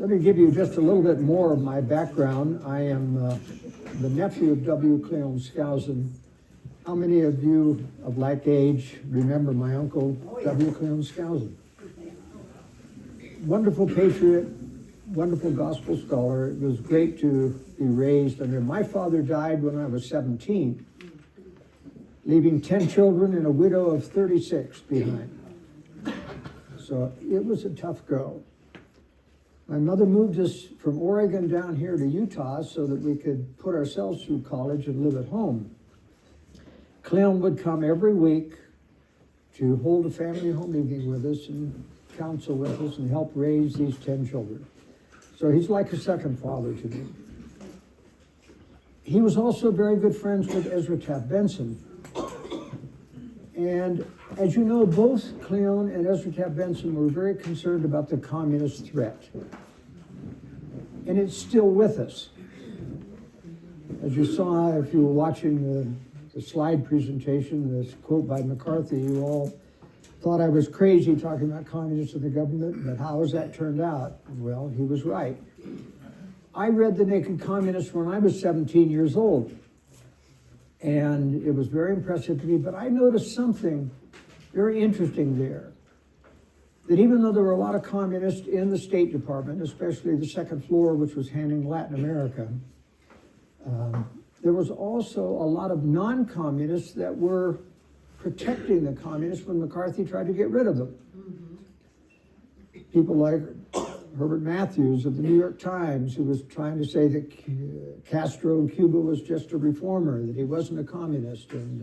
Let me give you just a little bit more of my background. I am the nephew of W. Cleon Skousen. How many of you of like age remember my uncle, W. Cleon Skousen? Wonderful patriot, wonderful gospel scholar. It was great to be raised under. My father died when I was 17, leaving 10 children and a widow of 36 behind. So it was a tough go. My mother moved us from Oregon down here to Utah so that we could put ourselves through college and live at home. Cleon would come every week to hold a family home evening with us and counsel with us and help raise these 10 children. So he's like a second father to me. He was also very good friends with Ezra Taft Benson. And as you know, both Cleon and Ezra Taft Benson were very concerned about the communist threat. And it's still with us. As you saw, if you were watching the slide presentation, this quote by McCarthy, you all thought I was crazy talking about communists in the government, but how has that turned out? Well, he was right. I read The Naked Communist when I was 17 years old. And it was very impressive to me, but I noticed something very interesting there. That even though there were a lot of communists in the State Department, especially the second floor, which was handling Latin America, there was also a lot of non-communists that were protecting the communists when McCarthy tried to get rid of them. People like Herbert Matthews of the New York Times, who was trying to say that Castro in Cuba was just a reformer, that he wasn't a communist, and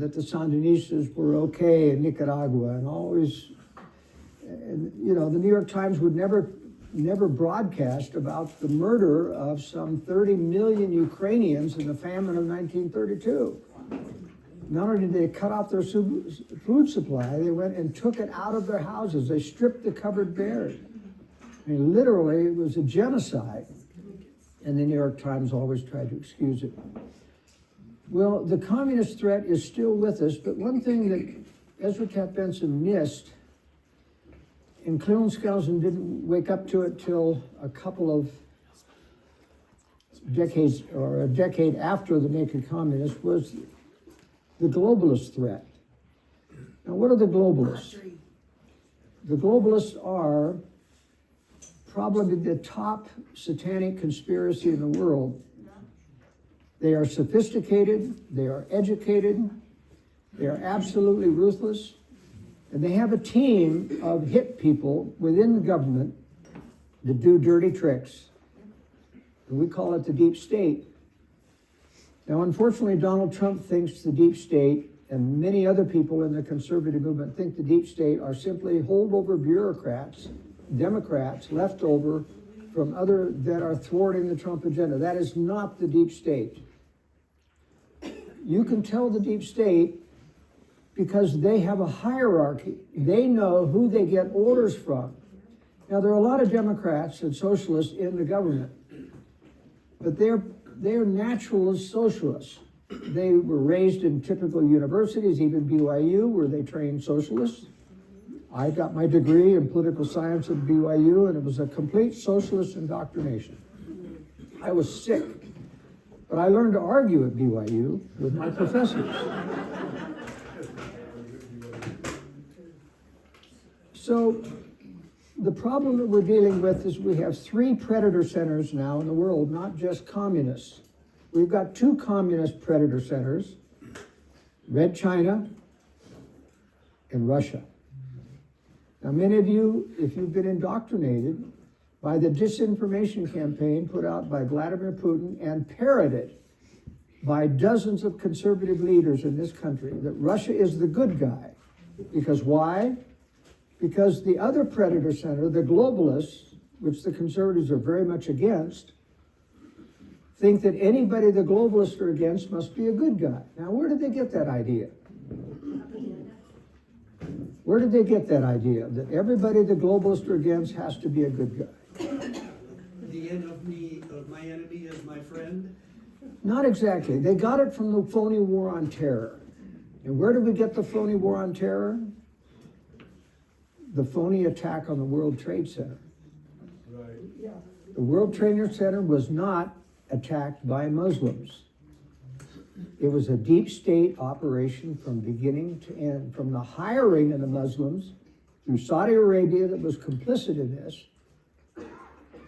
that the Sandinistas were okay in Nicaragua, and always, and you know, the New York Times would never broadcast about the murder of some 30 million Ukrainians in the famine of 1932. Not only did they cut off their food supply, they went and took it out of their houses. They stripped the cupboard bare. I mean, literally, it was a genocide. And the New York Times always tried to excuse it. Well, the communist threat is still with us, but one thing that Ezra Taft Benson missed, and Cleon Skousen didn't wake up to it till a couple of decades, or a decade after The Naked Communist, was the globalist threat. Now, what are the globalists? The globalists are probably the top satanic conspiracy in the world. They are sophisticated, they are educated, they are absolutely ruthless, and they have a team of hit people within the government that do dirty tricks. And we call it the deep state. Now, unfortunately, Donald Trump thinks the deep state, and many other people in the conservative movement think the deep state are simply holdover bureaucrats, Democrats left over from other that are thwarting the Trump agenda. That is not the deep state. You can tell the deep state because they have a hierarchy. They know who they get orders from. Now, there are a lot of Democrats and socialists in the government, but they're naturalist socialists. They were raised in typical universities, even BYU, where they trained socialists. I got my degree in political science at BYU, and it was a complete socialist indoctrination. I was sick, but I learned to argue at BYU with my professors. So the problem that we're dealing with is we have 3 predator centers now in the world, not just communists. We've got 2 communist predator centers, Red China and Russia. Now, many of you, if you've been indoctrinated by the disinformation campaign put out by Vladimir Putin and parroted by dozens of conservative leaders in this country, that Russia is the good guy. Because why? Because the other predator center, the globalists, which the conservatives are very much against, think that anybody the globalists are against must be a good guy. Now, where did they get that idea? Where did they get that idea? That everybody the globalists are against has to be a good guy? The end of me, my enemy is my friend? Not exactly. They got it from the phony war on terror. And where did we get the phony war on terror? The phony attack on the World Trade Center. Right. The World Trade Center was not attacked by Muslims. It was a deep state operation from beginning to end, from the hiring of the Muslims through Saudi Arabia that was complicit in this,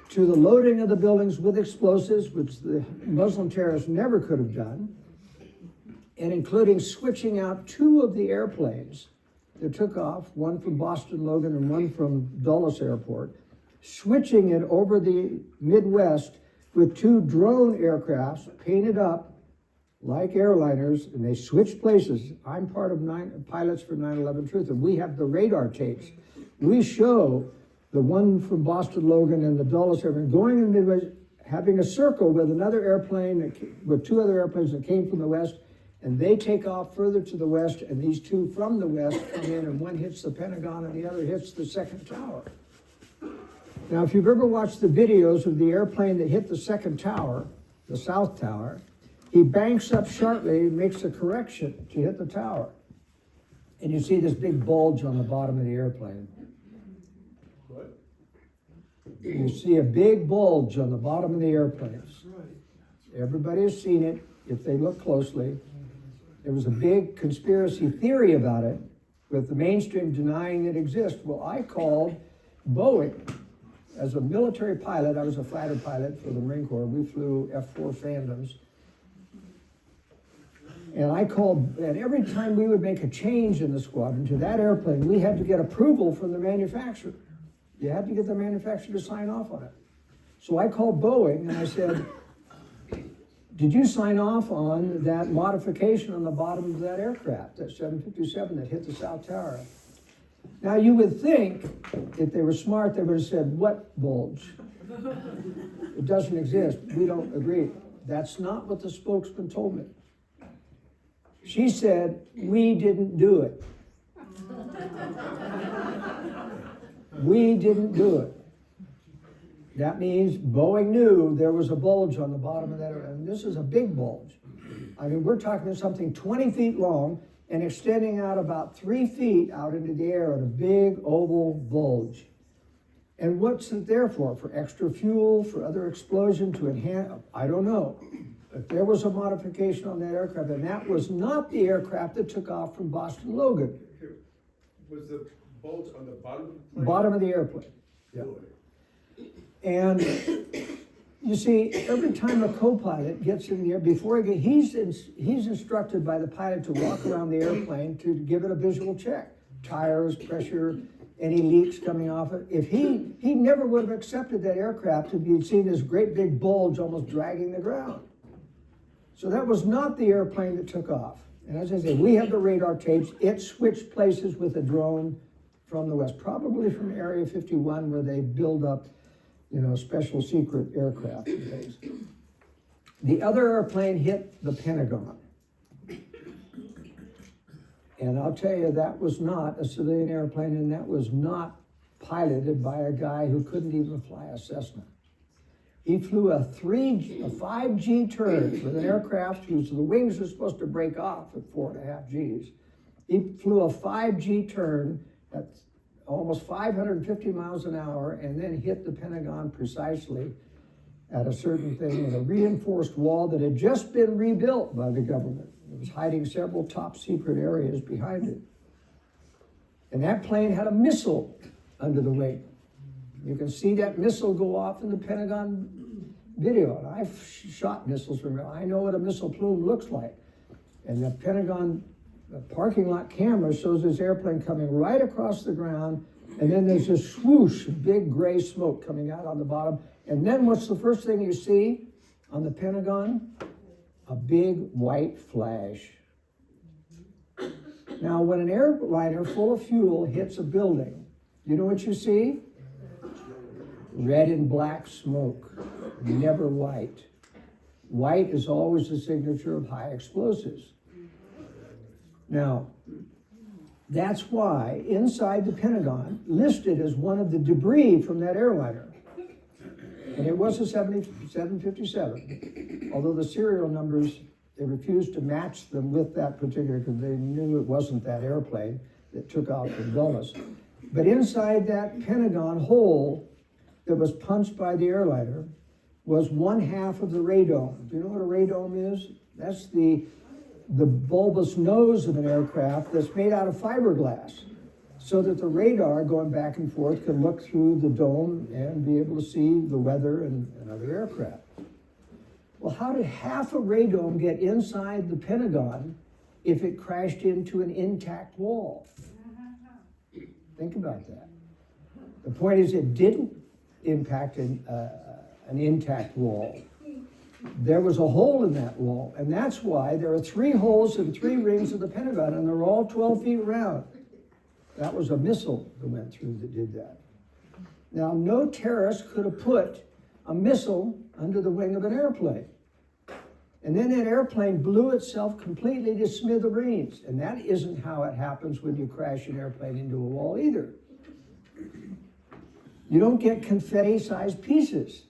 to the loading of the buildings with explosives, which the Muslim terrorists never could have done, and including switching out 2 of the airplanes that took off, one from Boston Logan and one from Dulles Airport, switching it over the Midwest with 2 drone aircrafts painted up like airliners, and they switched places. I'm part of 9 pilots for 9/11 Truth, and we have the radar tapes. We show the one from Boston Logan and the Dulles airplane going in the Midwest, having a circle with another airplane, with 2 other airplanes that came from the west, and they take off further to the west, and these 2 from the west come in, and one hits the Pentagon and the other hits the second tower. Now, if you've ever watched the videos of the airplane that hit the second tower, the south tower, he banks up sharply, makes a correction to hit the tower. And you see this big bulge on the bottom of the airplane. What? You see a big bulge on the bottom of the airplanes. Everybody has seen it if they look closely. There was a big conspiracy theory about it, with the mainstream denying it exists. Well, I called Boeing. As a military pilot, I was a fighter pilot for the Marine Corps. We flew F-4 Phantoms. And I called, and every time we would make a change in the squadron to that airplane, we had to get approval from the manufacturer. You had to get the manufacturer to sign off on it. So I called Boeing and I said, did you sign off on that modification on the bottom of that aircraft, that 757 that hit the South Tower? Now you would think, if they were smart, they would have said, what bulge? It doesn't exist. We don't agree. That's not what the spokesman told me. She said, we didn't do it. We didn't do it. That means Boeing knew there was a bulge on the bottom of that, and this is a big bulge. I mean, we're talking about something 20 feet long and extending out about 3 feet out into the air at a big oval bulge. And what's it there for? For extra fuel, for other explosion, to enhance? I don't know. If there was a modification on that aircraft, and that was not the aircraft that took off from Boston Logan. Was the bulge on the bottom of the plane? Bottom of the airplane. Yeah. And you see, every time a co-pilot gets in the air, before he's instructed by the pilot to walk around the airplane to give it a visual check. Tires, pressure, any leaks coming off it. If he never would have accepted that aircraft if he'd seen this great big bulge almost dragging the ground. So that was not the airplane that took off. And as I say, we have the radar tapes. It switched places with a drone from the west, probably from Area 51, where they build up, special secret aircraft and things. The other airplane hit the Pentagon. And I'll tell you, that was not a civilian airplane, and that was not piloted by a guy who couldn't even fly a Cessna. He flew a 5G turn with an aircraft whose the wings are supposed to break off at 4.5 Gs. He flew a 5G turn at almost 550 miles an hour and then hit the Pentagon precisely at a certain thing in a reinforced wall that had just been rebuilt by the government. It was hiding several top secret areas behind it. And that plane had a missile under the wing. You can see that missile go off in the Pentagon video. And I've shot missiles from there. I know what a missile plume looks like. And the Pentagon parking lot camera shows this airplane coming right across the ground. And then there's this swoosh, big gray smoke coming out on the bottom. And then what's the first thing you see on the Pentagon? A big white flash. Now, when an airliner full of fuel hits a building, you know what you see? Red and black smoke, never white. White is always the signature of high explosives. Now, that's why inside the Pentagon, listed as one of the debris from that airliner, and it was a 757, although the serial numbers, they refused to match them with that particular, because they knew it wasn't that airplane that took off from Dulles. But inside that Pentagon hole that was punched by the airliner was 1/2 of the radome. Do you know what a radome is? That's the bulbous nose of an aircraft that's made out of fiberglass, so that the radar going back and forth can look through the dome and be able to see the weather and other aircraft. Well, how did half a radome get inside the Pentagon if it crashed into an intact wall? Think about that. The point is, it didn't impact an intact wall. There was a hole in that wall, and that's why there are 3 holes and 3 rings of the Pentagon, and they're all 12 feet round. That was a missile that went through that did that. Now, no terrorist could have put a missile under the wing of an airplane. And then that airplane blew itself completely to smithereens. And that isn't how it happens when you crash an airplane into a wall either. You don't get confetti-sized pieces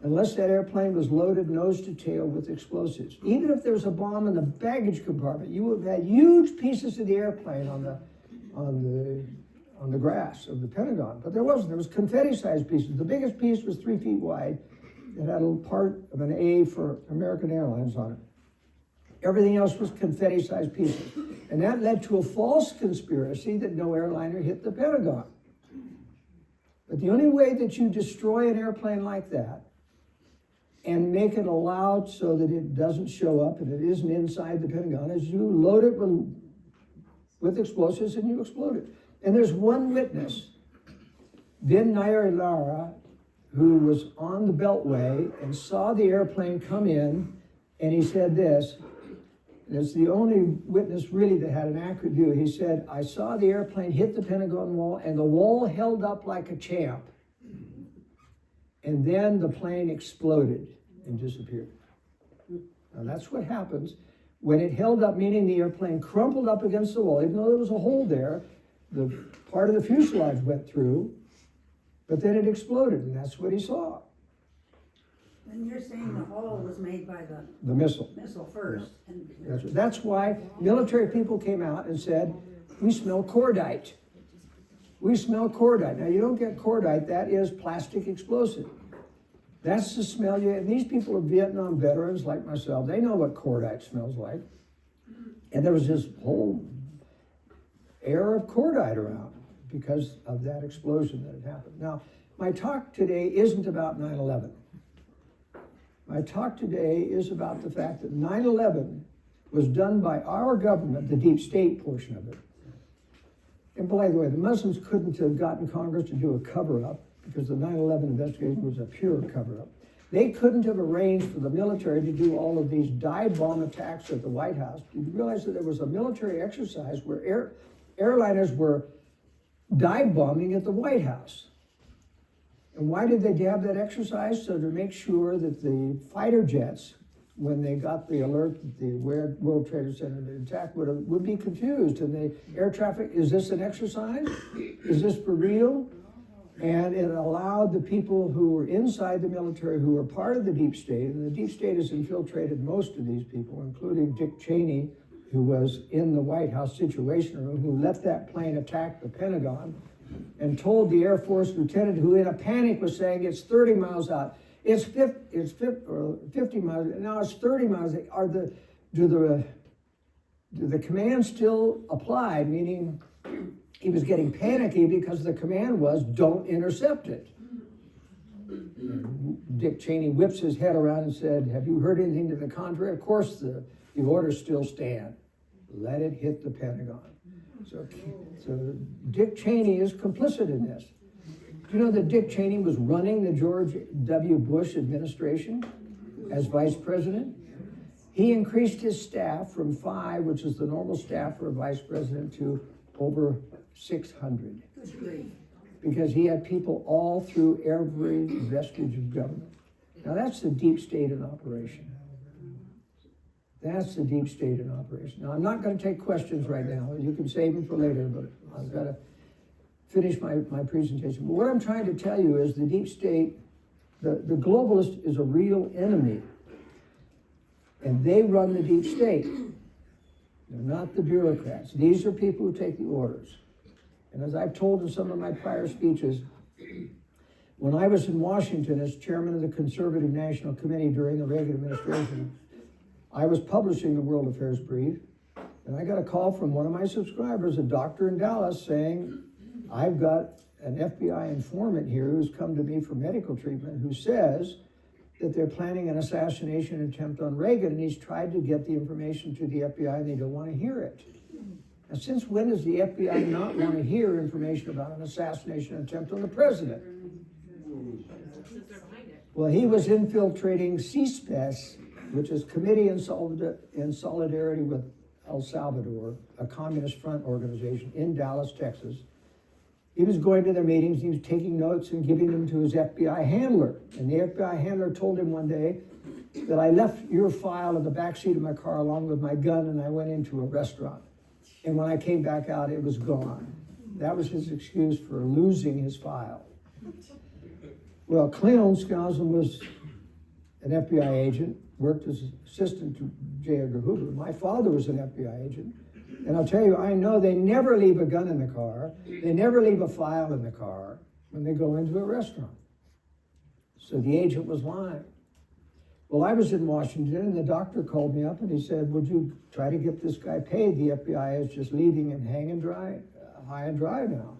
unless that airplane was loaded nose to tail with explosives. Even if there's a bomb in the baggage compartment, you would have had huge pieces of the airplane on the grass of the Pentagon. But there wasn't. There was confetti-sized pieces. The biggest piece was 3 feet wide. It had a part of an A for American Airlines on it. Everything else was confetti-sized pieces. And that led to a false conspiracy that no airliner hit the Pentagon. But the only way that you destroy an airplane like that and make it allowed so that it doesn't show up and it isn't inside the Pentagon is you load it with explosives and you explode it. And there's one witness, Bin Nayar, who was on the Beltway and saw the airplane come in, and he said this, and it's the only witness really that had an accurate view. He said, I saw the airplane hit the Pentagon wall, and the wall held up like a champ. And then the plane exploded and disappeared. Now that's what happens when it held up, meaning the airplane crumpled up against the wall. Even though there was a hole there, the part of the fuselage went through, but then it exploded, and that's what he saw. And you're saying the hole was made by The missile. missile first. Yeah. That's why military people came out and said, we smell cordite. We smell cordite. Now, you don't get cordite, that is plastic explosive. That's the smell and these people are Vietnam veterans like myself. They know what cordite smells like. And there was this whole air of cordite around because of that explosion that had happened. Now, my talk today isn't about 9/11. My talk today is about the fact that 9/11 was done by our government, the deep state portion of it. And by the way, the Muslims couldn't have gotten Congress to do a cover-up because the 9/11 investigation was a pure cover-up. They couldn't have arranged for the military to do all of these dive bomb attacks at the White House. Did you realize that there was a military exercise where airliners were dive bombing at the White House? And why did they have that exercise? So to make sure that the fighter jets, when they got the alert that the World Trade Center had attacked, would be confused. And the air traffic, is this an exercise? Is this for real? And it allowed the people who were inside the military, who were part of the deep state, and the deep state has infiltrated most of these people, including Dick Cheney, who was in the White House Situation Room, who let that plane attack the Pentagon, and told the Air Force lieutenant, who in a panic was saying, it's 30 miles out. It's 50 miles, now it's 30 miles. Do the commands still apply? Meaning he was getting panicky because the command was, don't intercept it. And Dick Cheney whips his head around and said, have you heard anything to the contrary? Of course the orders still stand. Let it hit the Pentagon. So Dick Cheney is complicit in this. Do you know that Dick Cheney was running the George W. Bush administration as vice president? He increased his staff from 5, which is the normal staff for a vice president, to over 600. Because he had people all through every vestige of government. Now that's the deep state in operation. That's the deep state in operation. Now I'm not going to take questions right now. You can save them for later, but I've got to finish my presentation. But what I'm trying to tell you is the deep state, the globalist is a real enemy. And they run the deep state. They're not the bureaucrats. These are people who take the orders. And as I've told in some of my prior speeches, When I was in Washington as chairman of the Conservative National Committee during the Reagan administration, I was publishing the World Affairs Brief, and I got a call from one of my subscribers, a doctor in Dallas, saying, I've got an FBI informant here who's come to me for medical treatment who says that they're planning an assassination attempt on Reagan, and he's tried to get the information to the FBI and they don't want to hear it. Now, since when does the FBI not want to hear information about an assassination attempt on the president? Well, he was infiltrating CSPES, which is Committee in Solidarity with El Salvador, a communist front organization in Dallas, Texas. He was going to their meetings, he was taking notes and giving them to his FBI handler. And the FBI handler told him one day that I left your file in the backseat of my car along with my gun and I went into a restaurant. And when I came back out, it was gone. That was his excuse for losing his file. Well, Cleon Skousen was an FBI agent, worked as assistant to J. Edgar Hoover. My father was an FBI agent. And I'll tell you, I know they never leave a gun in the car. They never leave a file in the car when they go into a restaurant. So the agent was lying. Well, I was in Washington and the doctor called me up and he said, would you try to get this guy paid? The FBI is just leaving him high and dry now.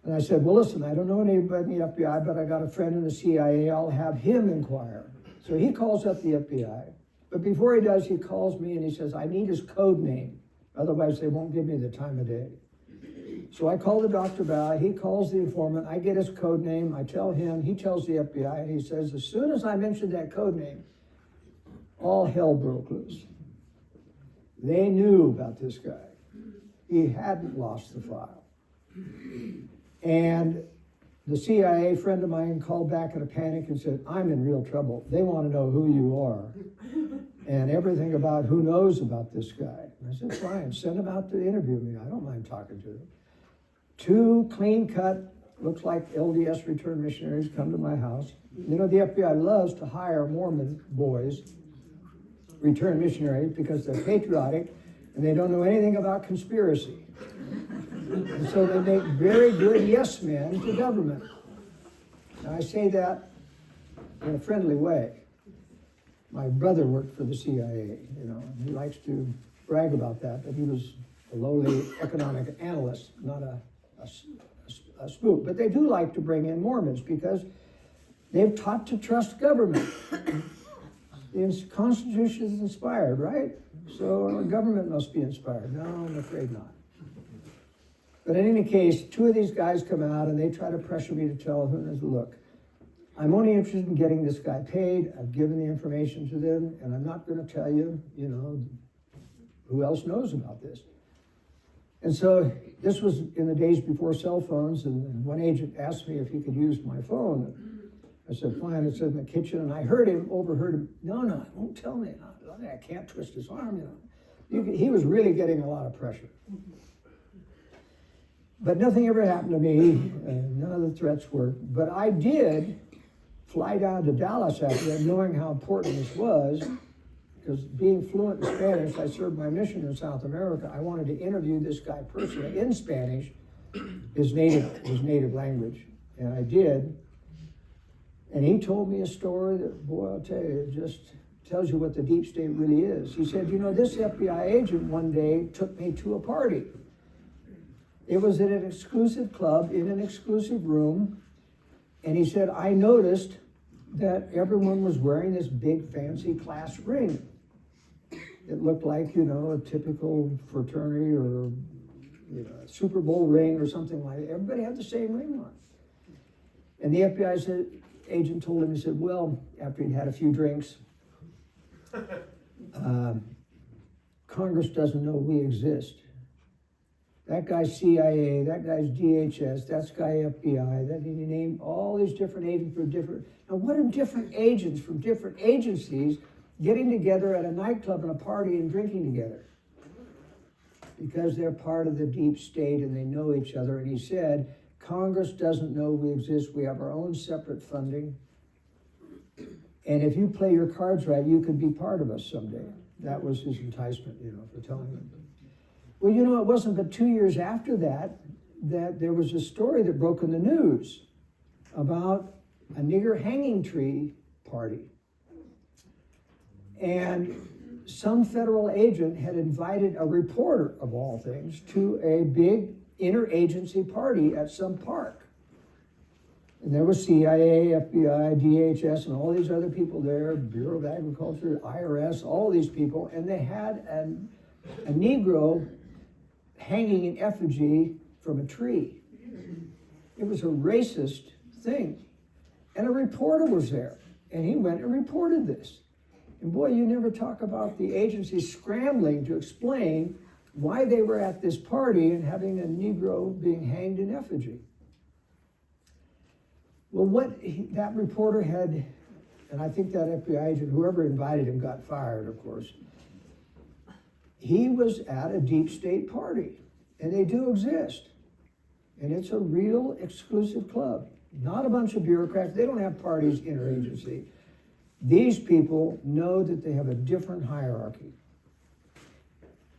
And I said, well, listen, I don't know anybody in the FBI, but I got a friend in the CIA. I'll have him inquire. So he calls up the FBI. But before he does, he calls me and he says, I need his code name. Otherwise, they won't give me the time of day. So I call the doctor back, he calls the informant, I get his code name, I tell him, he tells the FBI, and he says, as soon as I mentioned that code name, all hell broke loose. They knew about this guy. He hadn't lost the file. And the CIA friend of mine called back in a panic and said, I'm in real trouble. They want to know who you are and everything about who knows about this guy. And I said, fine, send him out to interview me. I don't mind talking to him. 2 clean-cut, looks like LDS returned missionaries come to my house. You know, the FBI loves to hire Mormon boys, returned missionaries, because they're patriotic and they don't know anything about conspiracy. And so they make very good yes men to government. Now, I say that in a friendly way. My brother worked for the CIA, you know, and he likes to brag about that, but he was a lowly economic analyst, not a spook. But they do like to bring in Mormons because they've taught to trust government. The Constitution is inspired, right? So government must be inspired. No, I'm afraid not. But in any case, 2 of these guys come out and they try to pressure me to tell them, look, I'm only interested in getting this guy paid. I've given the information to them, and I'm not going to tell you, you know, who else knows about this. And so this was in the days before cell phones, and one agent asked me if he could use my phone. I said, fine. It's in the kitchen, and I overheard him, no, I won't tell me. I can't twist his arm, you know. He was really getting a lot of pressure. But nothing ever happened to me, and none of the threats worked. But I did fly down to Dallas after that, knowing how important this was, because being fluent in Spanish, I served my mission in South America. I wanted to interview this guy personally in Spanish, his native language, and I did. And he told me a story that, boy, I'll tell you, it just tells you what the deep state really is. He said, you know, this FBI agent one day took me to a party. It was at an exclusive club in an exclusive room. And he said, I noticed that everyone was wearing this big fancy class ring. It looked like, you know, a typical fraternity or, you know, a Super Bowl ring or something like that. Everybody had the same ring on. And the FBI agent told him, he said, well, after he'd had a few drinks, Congress doesn't know we exist. That guy's CIA, that guy's DHS, that's guy FBI, that he named all these different agents for different. Now, what are different agents from different agencies getting together at a nightclub and a party and drinking together? Because they're part of the deep state and they know each other. And he said, Congress doesn't know we exist. We have our own separate funding. And if you play your cards right, you could be part of us someday. That was his enticement, you know, for telling them. Well, you know, it wasn't but 2 years after that there was a story that broke in the news about a nigger hanging tree party. And some federal agent had invited a reporter, of all things, to a big interagency party at some park. And there was CIA, FBI, DHS, and all these other people there, Bureau of Agriculture, IRS, all these people, and they had a Negro hanging in effigy from a tree. It was a racist thing. And a reporter was there, and he went and reported this. And boy, you never talk about the agency scrambling to explain why they were at this party and having a Negro being hanged in effigy. Well, that reporter had, and I think that FBI agent, whoever invited him, got fired, of course. He was at a deep state party, and they do exist. And it's a real exclusive club, not a bunch of bureaucrats. They don't have parties interagency. These people know that they have a different hierarchy.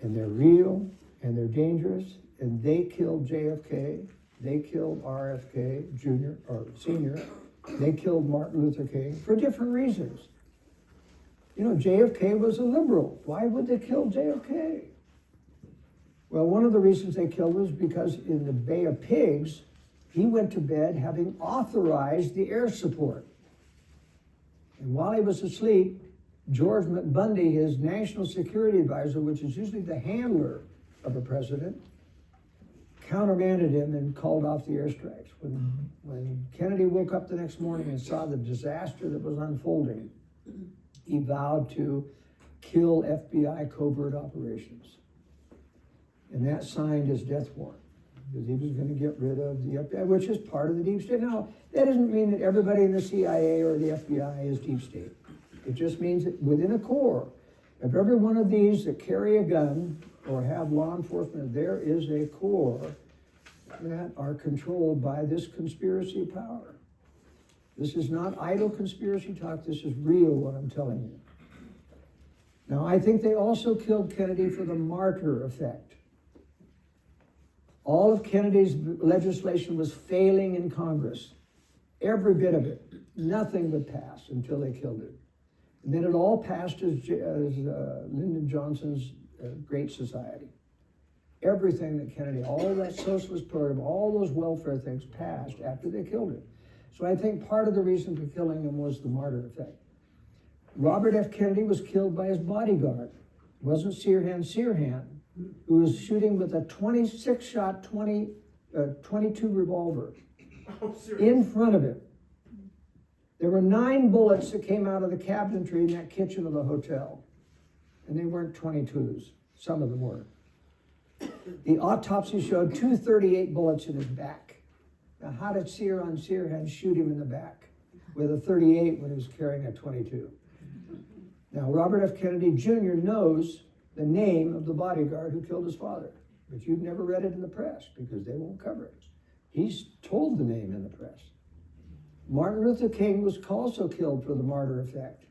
And they're real, and they're dangerous, and they killed JFK, they killed RFK Jr. or Sr., they killed Martin Luther King for different reasons. You know, JFK was a liberal. Why would they kill JFK? Well, one of the reasons they killed was because in the Bay of Pigs, he went to bed having authorized the air support. And while he was asleep, George McBundy, his national security advisor, which is usually the handler of a president, countermanded him and called off the airstrikes. When Kennedy woke up the next morning and saw the disaster that was unfolding, he vowed to kill FBI covert operations. And that signed his death warrant, because he was going to get rid of the FBI, which is part of the deep state. Now, that doesn't mean that everybody in the CIA or the FBI is deep state. It just means that within a core of every one of these that carry a gun or have law enforcement, there is a core that are controlled by this conspiracy power. This is not idle conspiracy talk. This is real, what I'm telling you. Now, I think they also killed Kennedy for the martyr effect. All of Kennedy's legislation was failing in Congress. Every bit of it. Nothing would pass until they killed it. And then it all passed as Lyndon Johnson's Great Society. Everything that Kennedy, all that socialist program, all those welfare things passed after they killed him. So I think part of the reason for killing him was the martyr effect. Robert F. Kennedy was killed by his bodyguard. It wasn't Sirhan, who was shooting with a 26-shot 22 revolver in front of him. There were 9 bullets that came out of the cabinetry in that kitchen of the hotel. And they weren't 22s. Some of them were. The autopsy showed 238 bullets in his back. Now, how did Sirhan shoot him in the back with a 38 when he was carrying a 22? Now, Robert F. Kennedy Jr. knows the name of the bodyguard who killed his father, but you've never read it in the press because they won't cover it. He's told the name in the press. Martin Luther King was also killed for the martyr effect.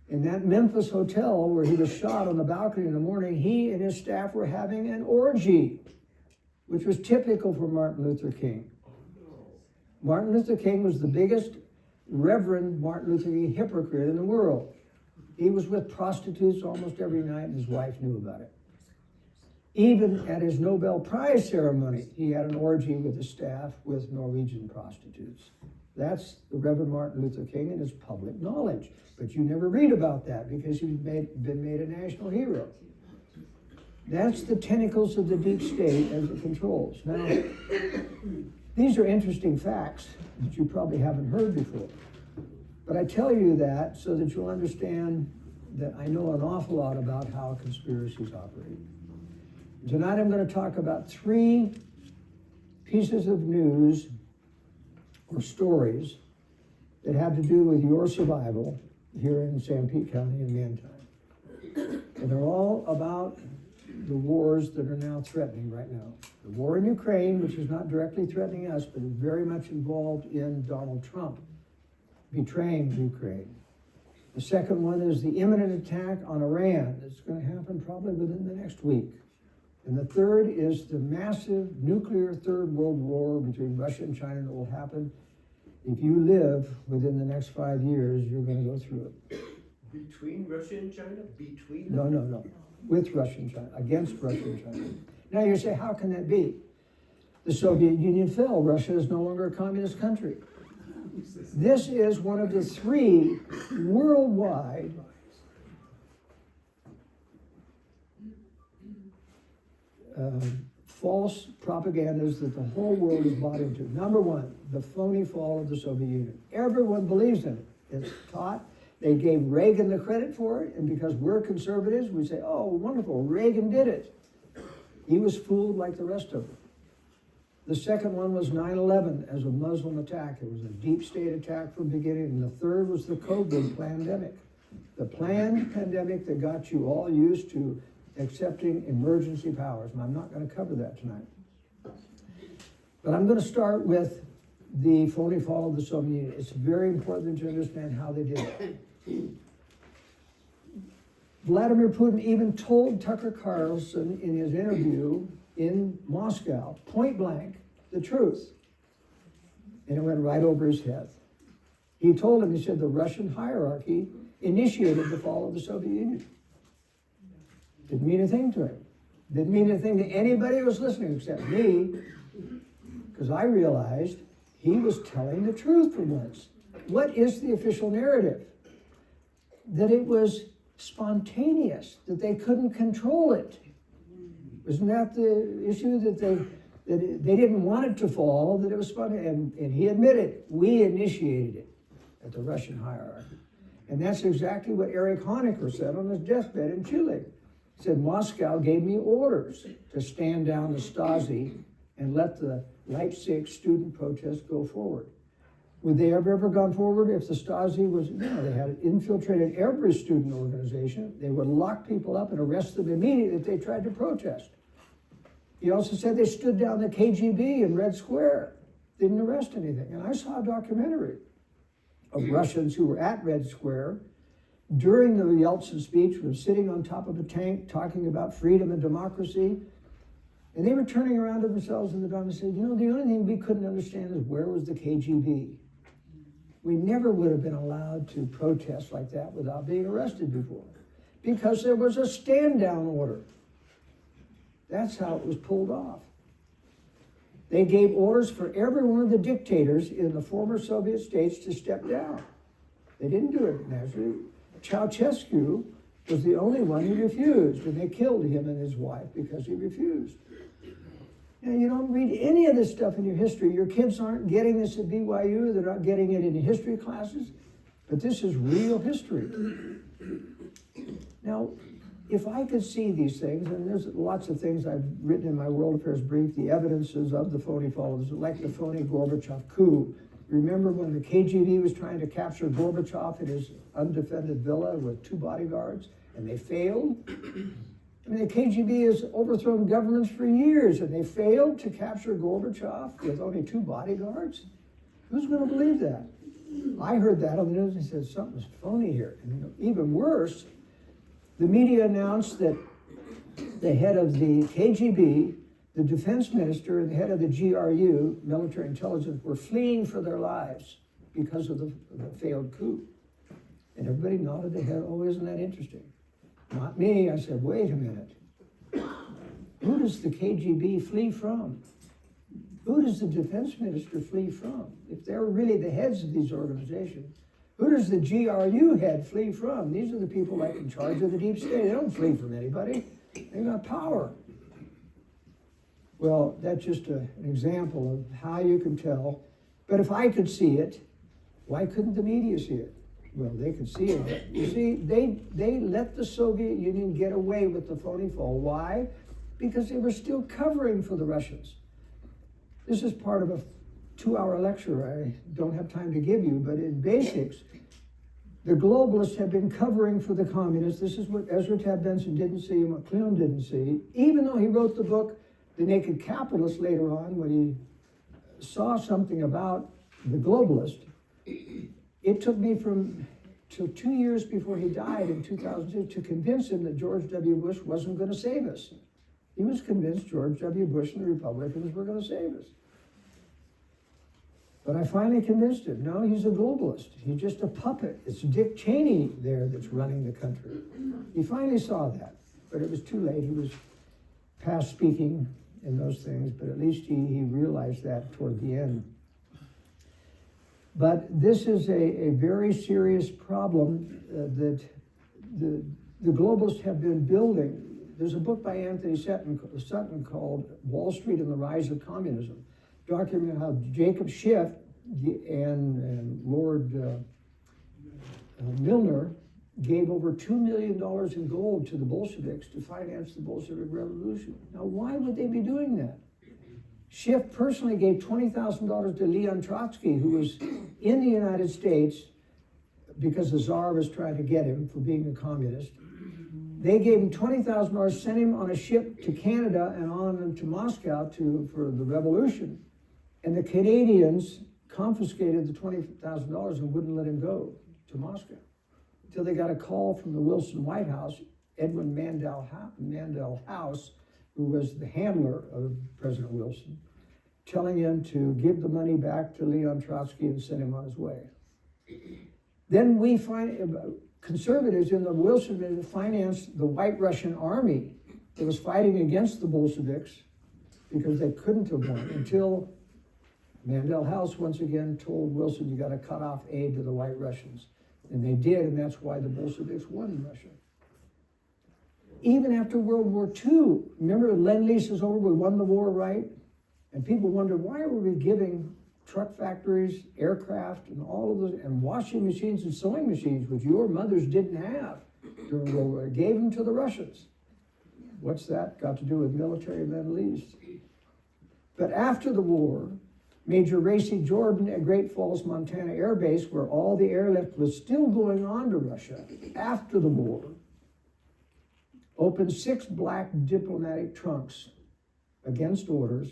In that Memphis hotel where he was shot on the balcony in the morning, he and his staff were having an orgy, which was typical for Martin Luther King. Martin Luther King was the biggest Reverend Martin Luther King hypocrite in the world. He was with prostitutes almost every night, and his wife knew about it. Even at his Nobel Prize ceremony, he had an orgy with his staff with Norwegian prostitutes. That's the Reverend Martin Luther King, and it's public knowledge. But you never read about that because he's been made a national hero. That's the tentacles of the deep state as it controls. Now, these are interesting facts that you probably haven't heard before. But I tell you that so that you'll understand that I know an awful lot about how conspiracies operate. Tonight I'm going to talk about 3 pieces of news or stories that have to do with your survival here in Sanpete County in Maidan. And they're all about the wars that are now threatening right now. The war in Ukraine, which is not directly threatening us, but is very much involved in Donald Trump betraying Ukraine. The second one is the imminent attack on Iran that's going to happen probably within the next week. And the third is the massive nuclear third world war between Russia and China that will happen If you live within the next 5 years, you're gonna go through it. Between Russia and China? Between No, them? no, no, with Russia and China, against Russia and China. Now you say, how can that be? The Soviet Union fell, Russia is no longer a communist country. This is one of the 3 worldwide false propagandas that the whole world is bought into. Number 1, the phony fall of the Soviet Union. Everyone believes in it. It's taught. They gave Reagan the credit for it, and because we're conservatives, we say, oh, wonderful, Reagan did it. He was fooled like the rest of them. The second one was 9/11 as a Muslim attack. It was a deep state attack from the beginning. And the third was the COVID pandemic. The planned pandemic that got you all used to accepting emergency powers. And I'm not going to cover that tonight. But I'm going to start with the phony fall of the Soviet Union. It's very important to understand how they did it. Vladimir Putin even told Tucker Carlson in his interview in Moscow, point blank, the truth. And it went right over his head. He told him, he said, the Russian hierarchy initiated the fall of the Soviet Union. Didn't mean a thing to him. Didn't mean a thing to anybody who was listening except me, because I realized he was telling the truth for once. What is the official narrative? That it was spontaneous, that they couldn't control it. Isn't that the issue, that they didn't want it to fall, that it was spontaneous? And he admitted, we initiated it at the Russian hierarchy. And that's exactly what Erich Honecker said on his deathbed in Chile. He said, Moscow gave me orders to stand down the Stasi and let the Leipzig student protest go forward. Would they have ever gone forward if the Stasi was, no, they had infiltrated every student organization. They would lock people up and arrest them immediately if they tried to protest. He also said they stood down the KGB in Red Square, didn't arrest anything. And I saw a documentary of Russians who were at Red Square during the Yeltsin speech, were sitting on top of a tank talking about freedom and democracy. And they were turning around to themselves in the dark and said, you know, the only thing we couldn't understand is where was the KGB? We never would have been allowed to protest like that without being arrested before, because there was a stand-down order. That's how it was pulled off. They gave orders for every one of the dictators in the former Soviet states to step down. They didn't do it naturally. Ceausescu was the only one who refused, and they killed him and his wife because he refused. Now, you don't read any of this stuff in your history. Your kids aren't getting this at BYU. They're not getting it in history classes. But this is real history. Now, if I could see these things, and there's lots of things I've written in my World Affairs Brief, the evidences of the phony fall, like the phony Gorbachev coup. Remember when the KGB was trying to capture Gorbachev in his undefended villa with 2 bodyguards, and they failed? I mean, the KGB has overthrown governments for years, and they failed to capture Gorbachev with only 2 bodyguards? Who's going to believe that? I heard that on the news and said, something's phony here. And even worse, the media announced that the head of the KGB, the defense minister, and the head of the GRU, military intelligence, were fleeing for their lives because of the failed coup. And everybody nodded their head, oh, isn't that interesting? Not me. I said, wait a minute. Who does the KGB flee from? Who does the defense minister flee from? If they're really the heads of these organizations, who does the GRU head flee from? These are the people like in charge of the deep state. They don't flee from anybody. They got power. Well, that's just an example of how you can tell. But if I could see it, why couldn't the media see it? Well, they could see it. You see, they let the Soviet Union get away with the phony fall. Why? Because they were still covering for the Russians. This is part of a 2-hour lecture I don't have time to give you, but in basics, the globalists have been covering for the communists. This is what Ezra Taft Benson didn't see and what Clinton didn't see, even though he wrote the book, The Naked Capitalist, later on, when he saw something about the globalist. It took me till 2 years before he died in 2002 to convince him that George W. Bush wasn't going to save us. He was convinced George W. Bush and the Republicans were going to save us. But I finally convinced him, no, he's a globalist. He's just a puppet. It's Dick Cheney there that's running the country. He finally saw that, but it was too late. He was past speaking and those things, but at least he realized that toward the end. But this is a very serious problem that the globalists have been building. There's a book by Anthony Sutton called Wall Street and the Rise of Communism, documenting how Jacob Schiff and Lord Milner gave over $2 million in gold to the Bolsheviks to finance the Bolshevik Revolution. Now, why would they be doing that? Schiff personally gave $20,000 to Leon Trotsky, who was in the United States because the Tsar was trying to get him for being a communist. They gave him $20,000, sent him on a ship to Canada and on to Moscow for the revolution. And the Canadians confiscated the $20,000 and wouldn't let him go to Moscow until they got a call from the Wilson White House, Edwin Mandel House, who was the handler of President Wilson, telling him to give the money back to Leon Trotsky and send him on his way. Then we find conservatives in the Wilson administration financed the White Russian army that was fighting against the Bolsheviks because they couldn't have won until Mandel House once again told Wilson, you got to cut off aid to the White Russians. And they did, and that's why the Bolsheviks won in Russia. Even after World War II, remember Lend-Lease is over, we won the war, right? And people wondered, why were we giving truck factories, aircraft, and all of those, and washing machines and sewing machines, which your mothers didn't have during World War, gave them to the Russians. What's that got to do with military Lend-Lease? But after the war, Major Racy Jordan at Great Falls, Montana Air Base, where all the airlift was still going on to Russia after the war, opened 6 black diplomatic trunks against orders.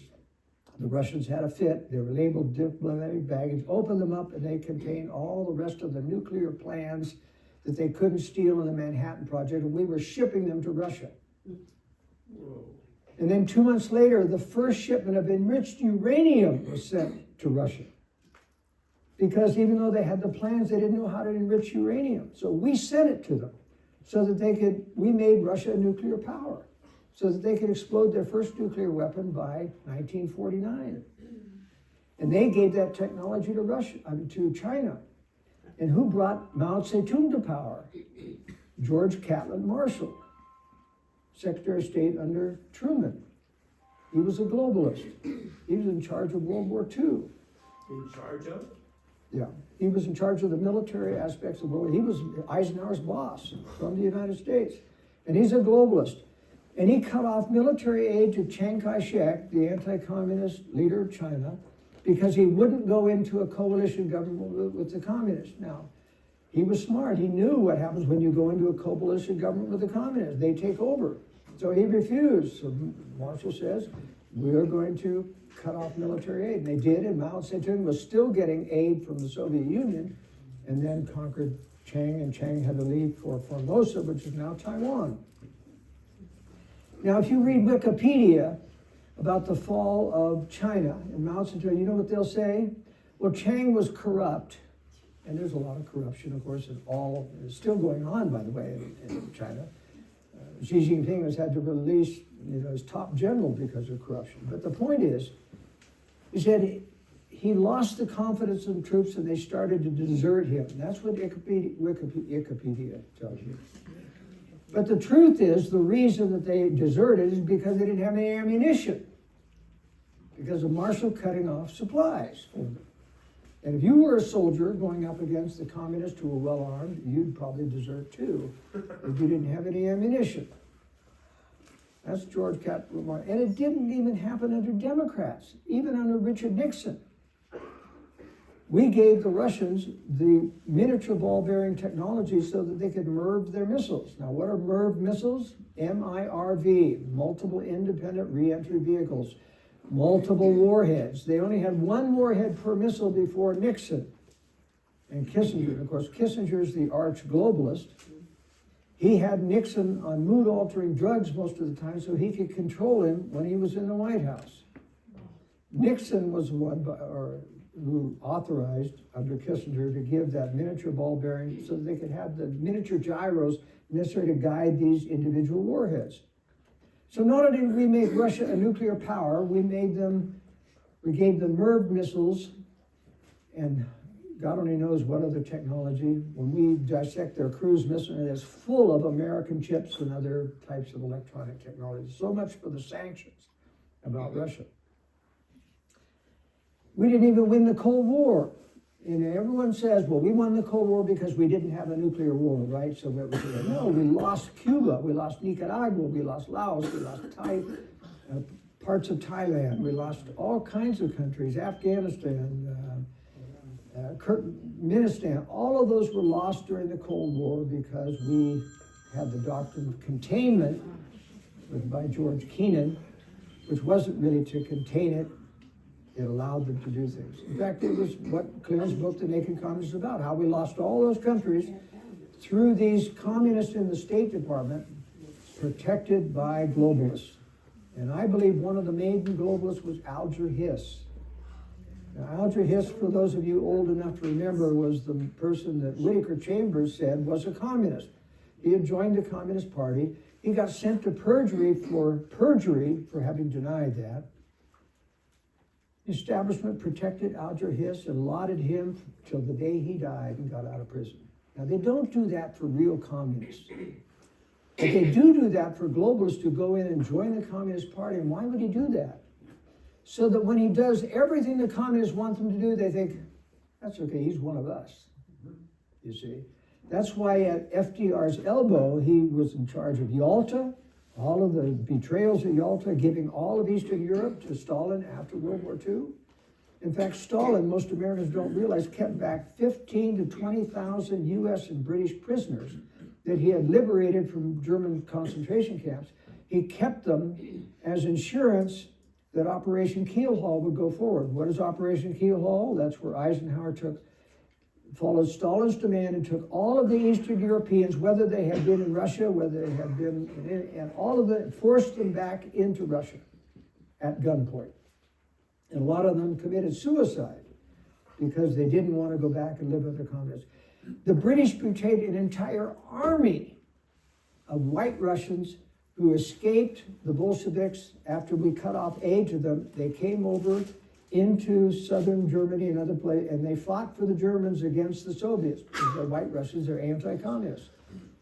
The Russians had a fit. They were labeled diplomatic baggage. Opened them up, and they contained all the rest of the nuclear plans that they couldn't steal in the Manhattan Project, and we were shipping them to Russia. Whoa. And then 2 months later, the first shipment of enriched uranium was sent to Russia. Because even though they had the plans, they didn't know how to enrich uranium. So we sent it to them so that we made Russia a nuclear power, so that they could explode their first nuclear weapon by 1949. And they gave that technology to China. And who brought Mao Zedong to power? George Catlin Marshall, Secretary of State under Truman. He was a globalist. He was in charge of World War II. In charge of? Yeah, he was in charge of the military aspects of the world. He was Eisenhower's boss from the United States. And he's a globalist. And he cut off military aid to Chiang Kai-shek, the anti-communist leader of China, because he wouldn't go into a coalition government with the communists. Now, he was smart. He knew what happens when you go into a coalition government with the communists. They take over. So he refused. So Marshall says, we are going to cut off military aid. And they did, and Mao Zedong was still getting aid from the Soviet Union, and then conquered Chiang, and Chiang had to leave for Formosa, which is now Taiwan. Now, if you read Wikipedia about the fall of China and Mao Zedong, you know what they'll say? Well, Chiang was corrupt, and there's a lot of corruption, of course, it's still going on, by the way, in China. Xi Jinping has had to release his top general because of corruption. But the point is, he said he lost the confidence of the troops and they started to desert him. That's what Wikipedia tells you. But the truth is, the reason that they deserted is because they didn't have any ammunition, because of Marshall cutting off supplies. And if you were a soldier going up against the communists who were well-armed, you'd probably desert too, if you didn't have any ammunition. That's George Catlin. And it didn't even happen under Democrats, even under Richard Nixon. We gave the Russians the miniature ball-bearing technology so that they could MIRV their missiles. Now, what are MIRV missiles? MIRV, multiple independent reentry vehicles. Multiple warheads. They only had one warhead per missile before Nixon and Kissinger. Of course, Kissinger is the arch globalist. He had Nixon on mood-altering drugs most of the time so he could control him when he was in the White House. Nixon was one, or who authorized under Kissinger to give that miniature ball bearing so that they could have the miniature gyros necessary to guide these individual warheads. So not only did we make Russia a nuclear power, we gave them MIRV missiles and God only knows what other technology. When we dissect their cruise missile, it is full of American chips and other types of electronic technology. So much for the sanctions about Russia. We didn't even win the Cold War. And everyone says, well, we won the Cold War because we didn't have a nuclear war, right? So what was it? No, we lost Cuba, we lost Nicaragua, we lost Laos, we lost parts of Thailand, we lost all kinds of countries, Afghanistan, Turkmenistan. All of those were lost during the Cold War because we had the doctrine of containment by George Kennan, which wasn't really to contain it. It allowed them to do things. In fact, it was what Clinton's book, The Naked Communist, is about, how we lost all those countries through these communists in the State Department protected by globalists. And I believe one of the main globalists was Alger Hiss. Now, Alger Hiss, for those of you old enough to remember, was the person that Whittaker Chambers said was a communist. He had joined the Communist Party. He got sent to perjury for having denied that. The establishment protected Alger Hiss and lauded him till the day he died and got out of prison. Now, they don't do that for real communists. But they do that for globalists to go in and join the Communist Party. And why would he do that? So that when he does everything the communists want him to do, they think, that's okay, he's one of us. You see? That's why at FDR's elbow, he was in charge of Yalta, all of the betrayals at Yalta, giving all of Eastern Europe to Stalin after World War II. In fact, Stalin, most Americans don't realize, kept back 15 to 20,000 US and British prisoners that he had liberated from German concentration camps. He kept them as insurance that Operation Keelhaul would go forward. What is Operation Keelhaul? That's where Eisenhower followed Stalin's demand and took all of the Eastern Europeans, whether they had been in Russia, whether they had been and all of it, forced them back into Russia at gunpoint. And a lot of them committed suicide because they didn't want to go back and live with the communists. The British betrayed an entire army of white Russians who escaped the Bolsheviks after we cut off aid to them. They came over into southern Germany and other places, and they fought for the Germans against the Soviets because they're white Russians, they're anti-communist.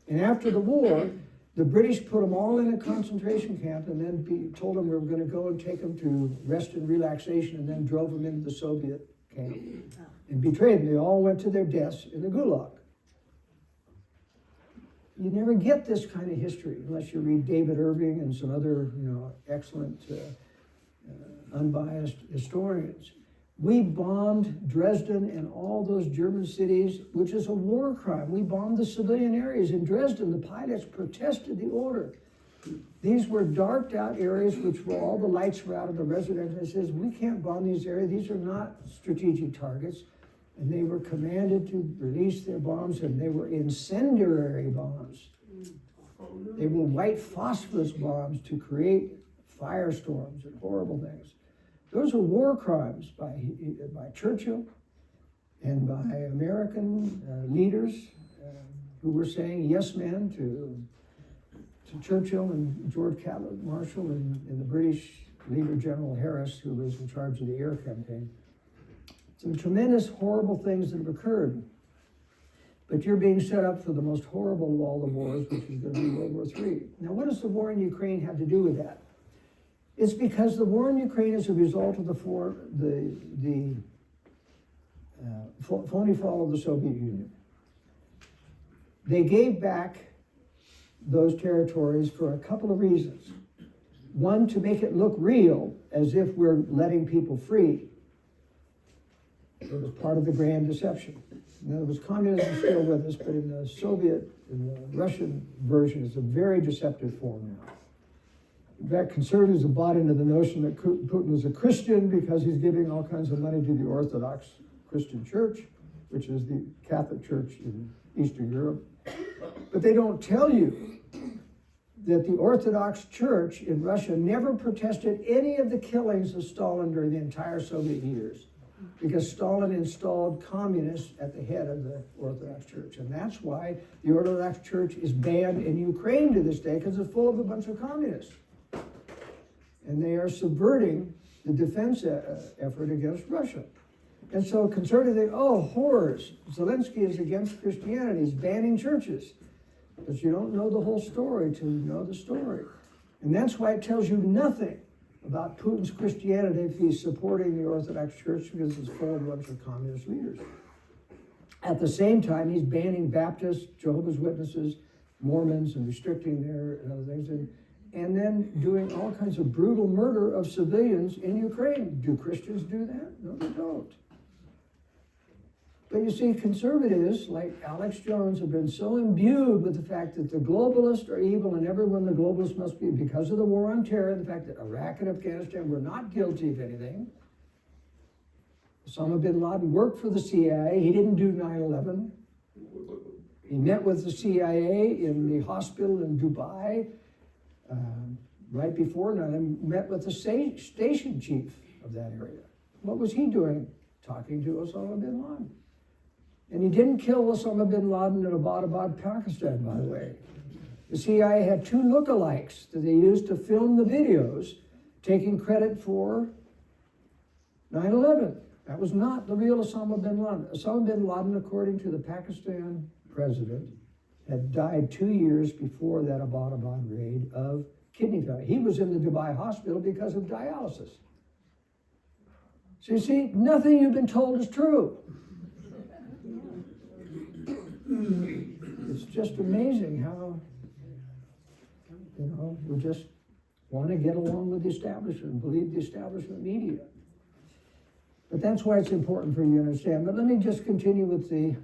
And after the war, the British put them all in a concentration camp and then told them we were going to go and take them to rest and relaxation, and then drove them into the Soviet camp and betrayed them. They all went to their deaths in the Gulag. You never get this kind of history unless you read David Irving and some other, excellent unbiased historians. We bombed Dresden and all those German cities, which is a war crime. We bombed the civilian areas in Dresden. The pilots protested the order. These were darked out areas which were all the lights were out of the residential. It says, we can't bomb these areas. These are not strategic targets. And they were commanded to release their bombs, and they were incendiary bombs. They were white phosphorus bombs to create firestorms and horrible things. Those are war crimes by Churchill and by American leaders who were saying yes men to Churchill and George Catlett Marshall and the British leader General Harris, who was in charge of the air campaign. Some tremendous, horrible things that have occurred. But you're being set up for the most horrible of all the wars, which is going to be World War III. Now, what does the war in Ukraine have to do with that? It's because the war in Ukraine is a result of the phony fall of the Soviet Union. They gave back those territories for a couple of reasons. One, to make it look real, as if we're letting people free. It was part of the grand deception. In other words, communism is still with us, but in the Russian version, it's a very deceptive form now. In fact, conservatives have bought into the notion that Putin is a Christian because he's giving all kinds of money to the Orthodox Christian Church, which is the Catholic Church in Eastern Europe. But they don't tell you that the Orthodox Church in Russia never protested any of the killings of Stalin during the entire Soviet years. because Stalin installed communists at the head of the Orthodox Church. And that's why the Orthodox Church is banned in Ukraine to this day, because it's full of a bunch of communists. And they are subverting the defense effort against Russia. And so conservatives think, oh, horrors. Zelensky is against Christianity. He's banning churches. But you don't know the whole story to know the story. And that's why it tells you nothing about Putin's Christianity if he's supporting the Orthodox Church, because it's full of a bunch of communist leaders. At the same time, he's banning Baptists, Jehovah's Witnesses, Mormons, and restricting their and other things. And then doing all kinds of brutal murder of civilians in Ukraine. Do Christians do that? No, they don't. But you see, conservatives like Alex Jones have been so imbued with the fact that the globalists are evil and everyone the globalists must be, because of the war on terror, the fact that Iraq and Afghanistan were not guilty of anything. Osama bin Laden worked for the CIA. He didn't do 9/11. He met with the CIA in the hospital in Dubai right before 9/11, met with the station chief of that area. What was he doing? Talking to Osama bin Laden. And he didn't kill Osama bin Laden in Abbottabad, Pakistan, by the way. The CIA had two lookalikes that they used to film the videos, taking credit for 9/11. That was not the real Osama bin Laden. Osama bin Laden, according to the Pakistan president, had died 2 years before that Abbottabad raid of kidney failure. He was in the Dubai hospital because of dialysis. So you see, nothing you've been told is true. It's just amazing how, we just want to get along with the establishment, believe the establishment media. But that's why it's important for you to understand. But let me just continue with the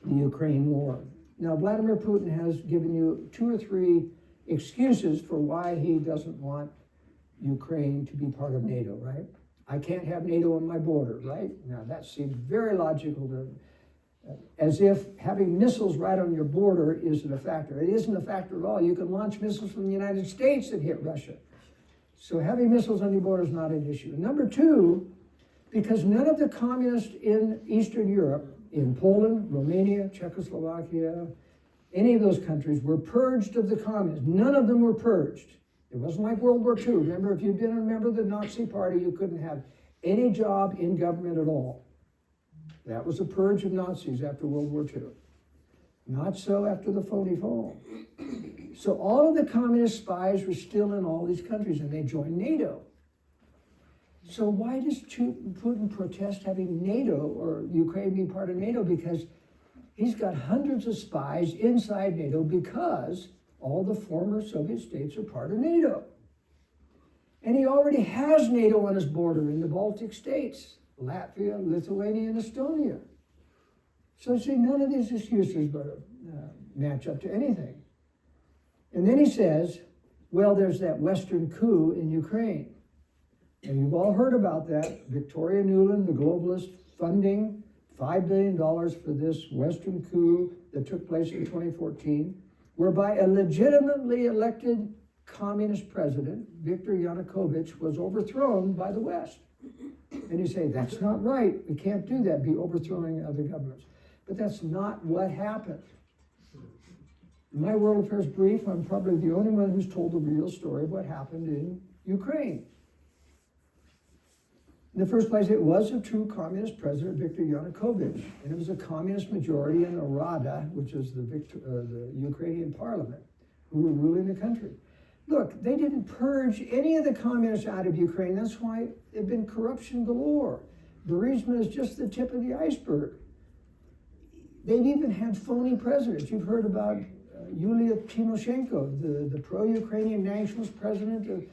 Ukraine war. Now, Vladimir Putin has given you 2 or 3 excuses for why he doesn't want Ukraine to be part of NATO, right? I can't have NATO on my border, right? Now, that seems very logical to as if having missiles right on your border isn't a factor. It isn't a factor at all. You can launch missiles from the United States that hit Russia. So having missiles on your border is not an issue. Number 2, because none of the communists in Eastern Europe, in Poland, Romania, Czechoslovakia, any of those countries were purged of the communists. None of them were purged. It wasn't like World War II. Remember, if you'd been a member of the Nazi Party, you couldn't have any job in government at all. That was a purge of Nazis after World War II. Not so after the Phony fall. So all of the communist spies were still in all these countries, and they joined NATO. So why does Putin protest having NATO or Ukraine be part of NATO? Because he's got hundreds of spies inside NATO, because all the former Soviet states are part of NATO. And he already has NATO on his border in the Baltic states, Latvia, Lithuania, and Estonia. So see, none of these excuses match up to anything. And then he says, well, there's that Western coup in Ukraine. And you've all heard about that. Victoria Nuland, the globalist, funding $5 billion for this Western coup that took place in 2014, whereby a legitimately elected communist president, Viktor Yanukovych, was overthrown by the West. And you say, that's not right. We can't do that, be overthrowing other governments. But that's not what happened. In my World Affairs brief, I'm probably the only one who's told the real story of what happened in Ukraine. In the first place, it was a true communist president, Viktor Yanukovych, and it was a communist majority in the Rada, which is the Ukrainian parliament, who were ruling the country. Look, they didn't purge any of the communists out of Ukraine. That's why there's been corruption galore. Burisma is just the tip of the iceberg. They've even had phony presidents. You've heard about Yulia Tymoshenko, the pro-Ukrainian nationalist president.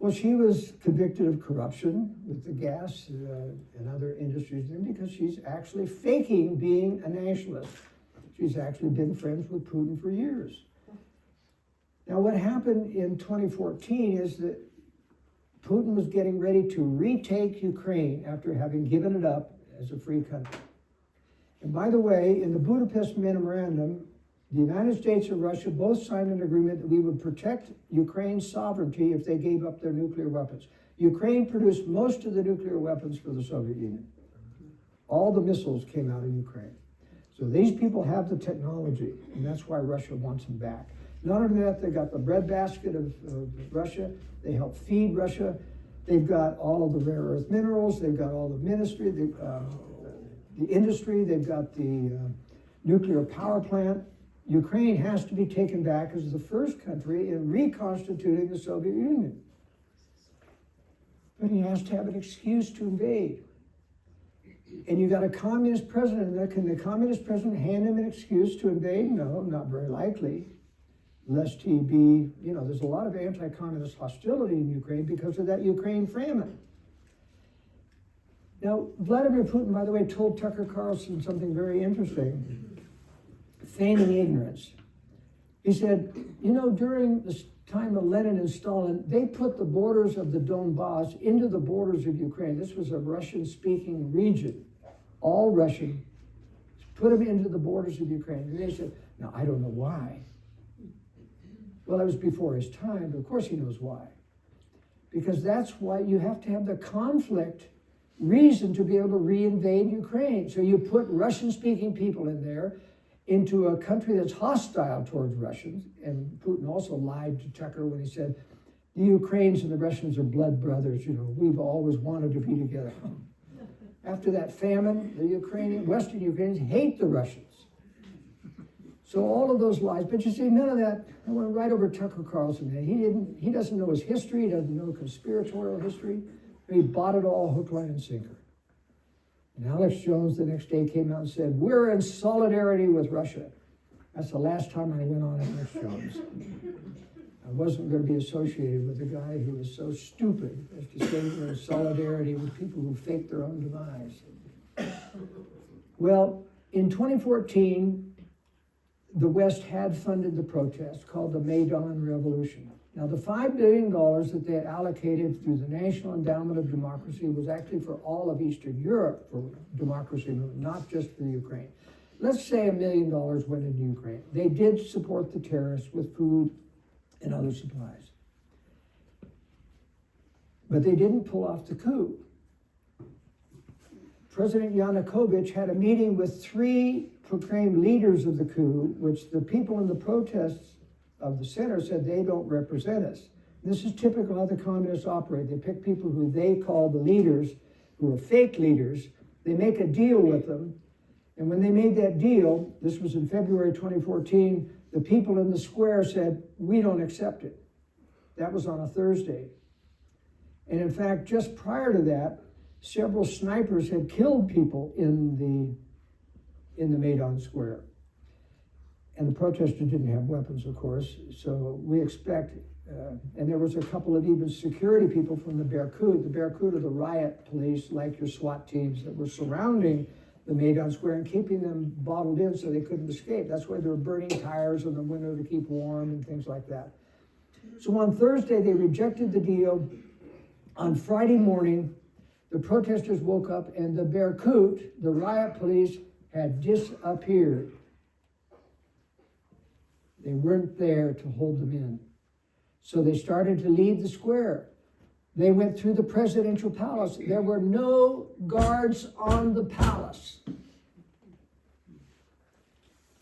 Well, she was convicted of corruption with the gas and other industries because she's actually faking being a nationalist. She's actually been friends with Putin for years. Now, what happened in 2014 is that Putin was getting ready to retake Ukraine after having given it up as a free country. And by the way, in the Budapest Memorandum, the United States and Russia both signed an agreement that we would protect Ukraine's sovereignty if they gave up their nuclear weapons. Ukraine produced most of the nuclear weapons for the Soviet Union. All the missiles came out of Ukraine. So these people have the technology, and that's why Russia wants them back. Not only that, they got the breadbasket of Russia. They help feed Russia. They've got all of the rare earth minerals. They've got all the ministry, the industry. They've got the nuclear power plant. Ukraine has to be taken back as the first country in reconstituting the Soviet Union. But he has to have an excuse to invade. And you got a communist president there. Can the communist president hand him an excuse to invade? No, not very likely. Lest he be, there's a lot of anti-communist hostility in Ukraine because of that Ukraine famine. Now, Vladimir Putin, by the way, told Tucker Carlson something very interesting, feigning ignorance. He said, during the time of Lenin and Stalin, they put the borders of the Donbass into the borders of Ukraine. This was a Russian-speaking region, all Russian. Put them into the borders of Ukraine. And they said, now, I don't know why. Well, it was before his time, but of course he knows why. Because that's why you have to have the conflict reason to be able to reinvade Ukraine. So you put Russian-speaking people in there into a country that's hostile towards Russians. And Putin also lied to Tucker when he said, the Ukrainians and the Russians are blood brothers. We've always wanted to be together. After that famine, the Western Ukrainians hate the Russians. So all of those lies, but you see, none of that. I went right over Tucker Carlson. He doesn't know his history. He doesn't know conspiratorial history. He bought it all hook, line, and sinker. And Alex Jones the next day came out and said, we're in solidarity with Russia. That's the last time I went on Alex Jones. I wasn't going to be associated with a guy who was so stupid as to say we're in solidarity with people who fake their own demise. Well, in 2014, the West had funded the protest called the Maidan Revolution. Now, the $5 billion that they had allocated through the National Endowment of Democracy was actually for all of Eastern Europe for democracy movement, not just for Ukraine. Let's say $1 million went into Ukraine. They did support the terrorists with food and other supplies. But they didn't pull off the coup. President Yanukovych had a meeting with 3 proclaimed leaders of the coup, which the people in the protests of the center said they don't represent us. This is typical how the communists operate. They pick people who they call the leaders, who are fake leaders. They make a deal with them. And when they made that deal, this was in February 2014, the people in the square said, we don't accept it. That was on a Thursday. And in fact, just prior to that, several snipers had killed people in the Maidan Square. And the protesters didn't have weapons, of course, so we expect, and there was a couple of even security people from the Berkut. The Berkut are the riot police, like your SWAT teams, that were surrounding the Maidan Square and keeping them bottled in so they couldn't escape. That's why they were burning tires in the window to keep warm and things like that. So on Thursday, they rejected the deal. On Friday morning, the protesters woke up and the Berkut, the riot police, had disappeared. They weren't there to hold them in. So they started to leave the square. They went through the presidential palace. There were no guards on the palace.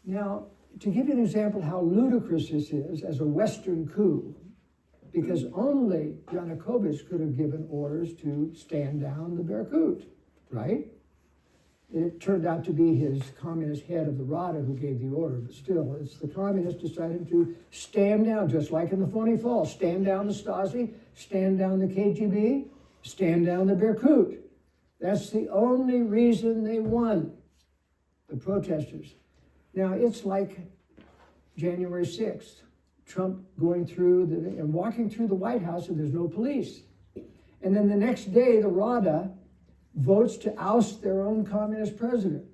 Now, to give you an example how ludicrous this is as a Western coup, because only Yanukovych could have given orders to stand down the Berkut, right? It turned out to be his communist head of the Rada who gave the order, but still, it's the communists decided to stand down, just like in the Phony Fall, stand down the Stasi, stand down the KGB, stand down the Berkut. That's the only reason they won, the protesters. Now, it's like January 6th, Trump going through and walking through the White House and there's no police. And then the next day, the Rada votes to oust their own communist president.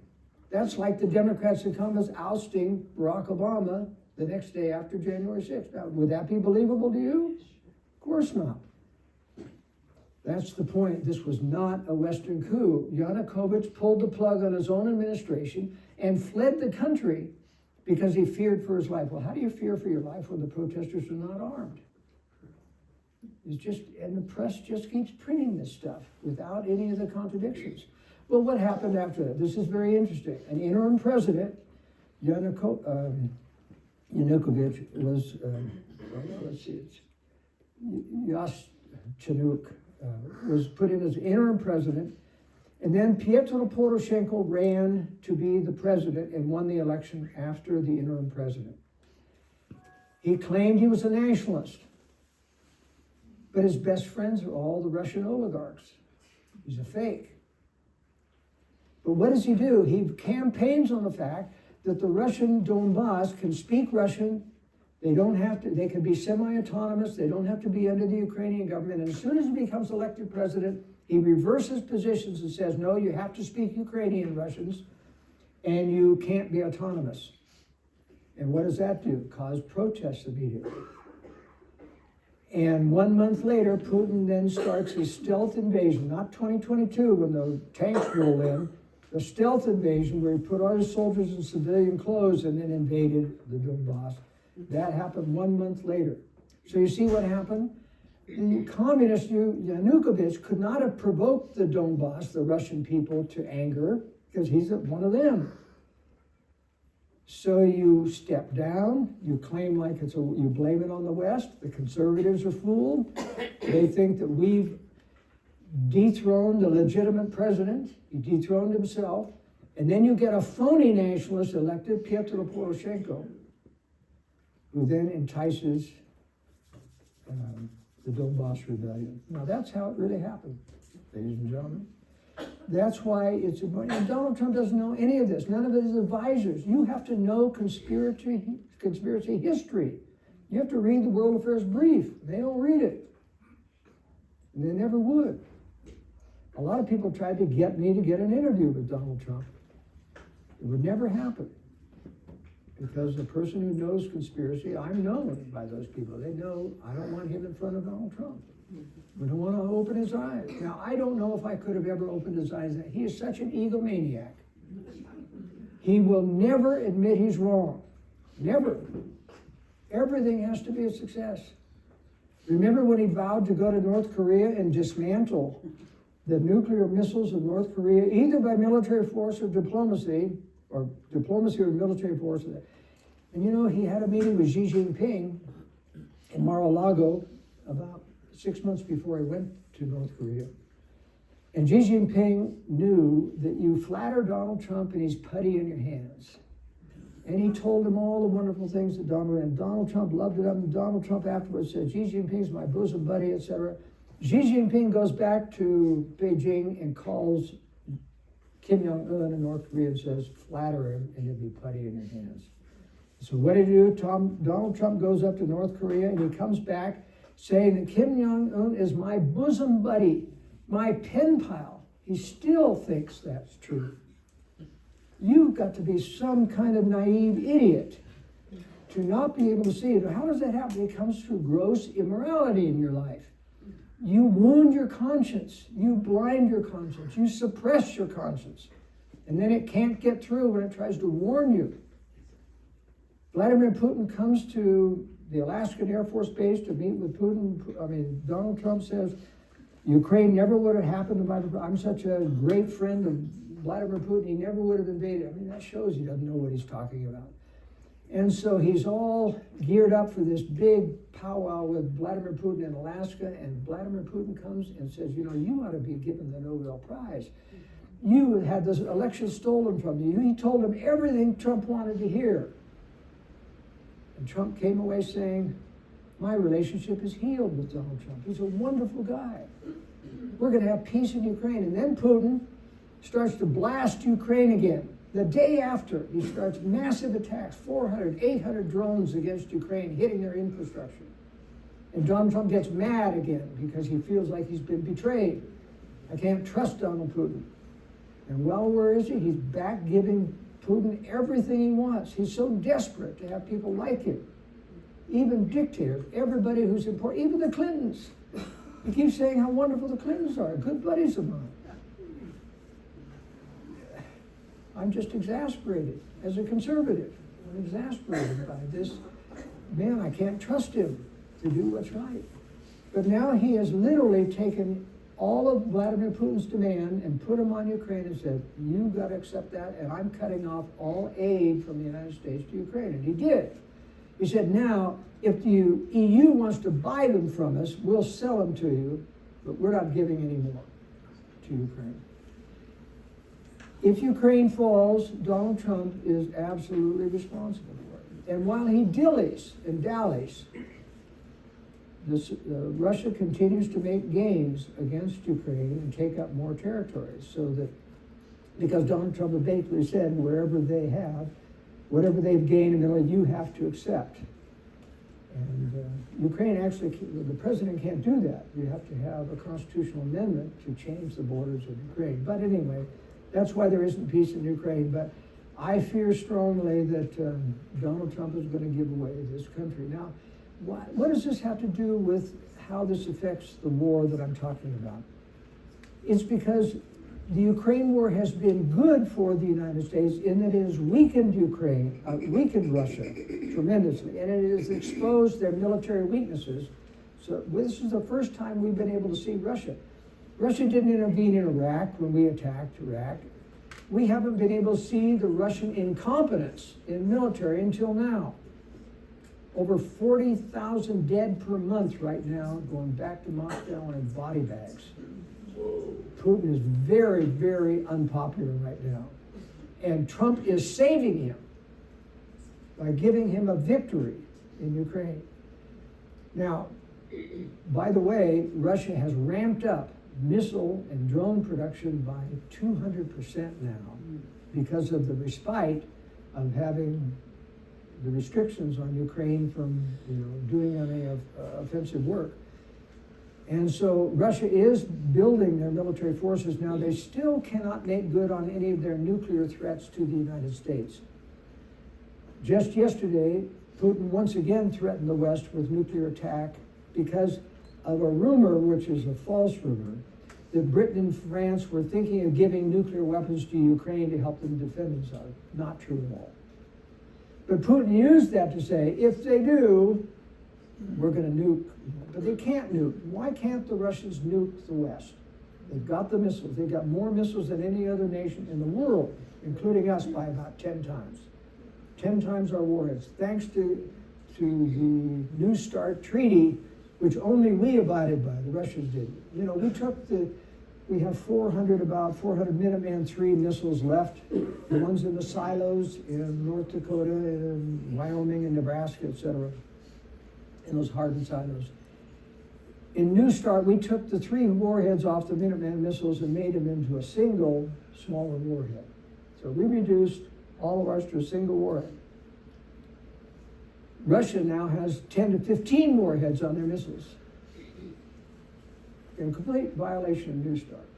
That's like the Democrats and communists ousting Barack Obama the next day after January 6th. Now, would that be believable to you? Of course not. That's the point. This was not a Western coup. Yanukovych pulled the plug on his own administration and fled the country because he feared for his life. Well, how do you fear for your life when the protesters are not armed? It's just, and the press just keeps printing this stuff without any of the contradictions. Well, what happened after that? This is very interesting. An interim president, Yanukovych, was, let's see, it's Yashchenuk, was put in as interim president. And then Piotr Poroshenko ran to be the president and won the election after the interim president. He claimed he was a nationalist, but his best friends are all the Russian oligarchs. He's a fake. But what does he do? He campaigns on the fact that the Russian Donbass can speak Russian. They don't have to, they can be semi-autonomous. They don't have to be under the Ukrainian government. And as soon as he becomes elected president, he reverses positions and says, no, you have to speak Ukrainian Russians and you can't be autonomous. And what does that do? Cause protests immediately. And 1 month later, Putin then starts his stealth invasion, not 2022 when the tanks roll in, the stealth invasion where he put all his soldiers in civilian clothes and then invaded the Donbass. That happened 1 month later. So you see what happened? The communist Yanukovych could not have provoked the Donbass, the Russian people, to anger because he's one of them. So you step down, you claim like you blame it on the West. The conservatives are fooled. They think that we've dethroned the legitimate president. He dethroned himself. And then you get a phony nationalist elected, Piotr Poroshenko, who then entices the Donbass rebellion. Now that's how it really happened, ladies and gentlemen. That's why it's important. And Donald Trump doesn't know any of this. None of his advisors. You have to know conspiracy history. You have to read the World Affairs Brief. They don't read it. And they never would. A lot of people tried to get me to get an interview with Donald Trump. It would never happen. Because the person who knows conspiracy, I'm known by those people. They know I don't want him in front of Donald Trump. We don't want to open his eyes. Now, I don't know if I could have ever opened his eyes. He is such an egomaniac. He will never admit he's wrong. Never. Everything has to be a success. Remember when he vowed to go to North Korea and dismantle the nuclear missiles of North Korea, either by military force or diplomacy or military force. And you know, he had a meeting with Xi Jinping in Mar-a-Lago about 6 months before he went to North Korea. And Xi Jinping knew that you flatter Donald Trump and he's putty in your hands. And he told him all the wonderful things that Donald Trump loved it up. And Donald Trump afterwards said, Xi Jinping's my bosom buddy, etc. Xi Jinping goes back to Beijing and calls Kim Jong-un in North Korea and says, flatter him and he'll be putty in your hands. So what did he do? Donald Trump goes up to North Korea and he comes back saying that Kim Jong-un is my bosom buddy, my pen pal. He still thinks that's true. You've got to be some kind of naive idiot to not be able to see it. How does that happen? It comes through gross immorality in your life. You wound your conscience. You blind your conscience. You suppress your conscience. And then it can't get through when it tries to warn you. Vladimir Putin comes to the Alaskan Air Force Base to meet with Putin. Donald Trump says, Ukraine never would have happened. I'm such a great friend of Vladimir Putin. He never would have invaded. That shows he doesn't know what he's talking about. And so he's all geared up for this big powwow with Vladimir Putin in Alaska. And Vladimir Putin comes and says, you ought to be given the Nobel Prize. You had this election stolen from you. He told him everything Trump wanted to hear. And Trump came away saying, my relationship is healed with Donald Trump. He's a wonderful guy. We're going to have peace in Ukraine. And then Putin starts to blast Ukraine again. The day after, he starts massive attacks, 400, 800 drones against Ukraine, hitting their infrastructure. And Donald Trump gets mad again because he feels like he's been betrayed. I can't trust Donald Putin. And well, where is he? He's back giving Putin everything he wants. He's so desperate to have people like him. Even dictators, everybody who's important, even the Clintons. He keeps saying how wonderful the Clintons are, good buddies of mine. I'm just exasperated as a conservative. I'm exasperated by this. Man, I can't trust him to do what's right. But now he has literally taken all of Vladimir Putin's demand and put them on Ukraine and said, you've got to accept that, and I'm cutting off all aid from the United States to Ukraine. And he did. He said, now, if the EU wants to buy them from us, we'll sell them to you, but we're not giving any more to Ukraine. If Ukraine falls, Donald Trump is absolutely responsible for it. And while he dillies and dallies, Russia continues to make gains against Ukraine and take up more territories, so that, because Donald Trump basically said, wherever they have, whatever they've gained in their life, you have to accept. And Ukraine actually, the president can't do that. You have to have a constitutional amendment to change the borders of Ukraine. But anyway, that's why there isn't peace in Ukraine. But I fear strongly that Donald Trump is going to give away this country. Now, what does this have to do with how this affects the war that I'm talking about? It's because the Ukraine war has been good for the United States in that it has weakened weakened Russia tremendously, and it has exposed their military weaknesses. So this is the first time we've been able to see Russia. Russia didn't intervene in Iraq when we attacked Iraq. We haven't been able to see the Russian incompetence in military until now. Over 40,000 dead per month right now, going back to Moscow in body bags. Putin is very, very unpopular right now. And Trump is saving him by giving him a victory in Ukraine. Now, by the way, Russia has ramped up missile and drone production by 200% now because of the respite of having the restrictions on Ukraine from doing any offensive work. And so Russia is building their military forces now. They still cannot make good on any of their nuclear threats to the United States. Just yesterday, Putin once again threatened the West with nuclear attack because of a rumor, which is a false rumor, that Britain and France were thinking of giving nuclear weapons to Ukraine to help them defend themselves. Not true at all. But Putin used that to say, if they do, we're going to nuke. But they can't nuke. Why can't the Russians nuke the West? They've got the missiles. They've got more missiles than any other nation in the world, including us, by about 10 times. 10 times our warheads, thanks to the New START treaty, which only we abided by. The Russians didn't. We have about 400 Minuteman III missiles left, the ones in the silos in North Dakota, and Wyoming, and Nebraska, etc., in those hardened silos. In New START, we took the 3 warheads off the Minuteman missiles and made them into a single, smaller warhead. So we reduced all of ours to a single warhead. Russia now has 10 to 15 warheads on their missiles, in complete violation of New START.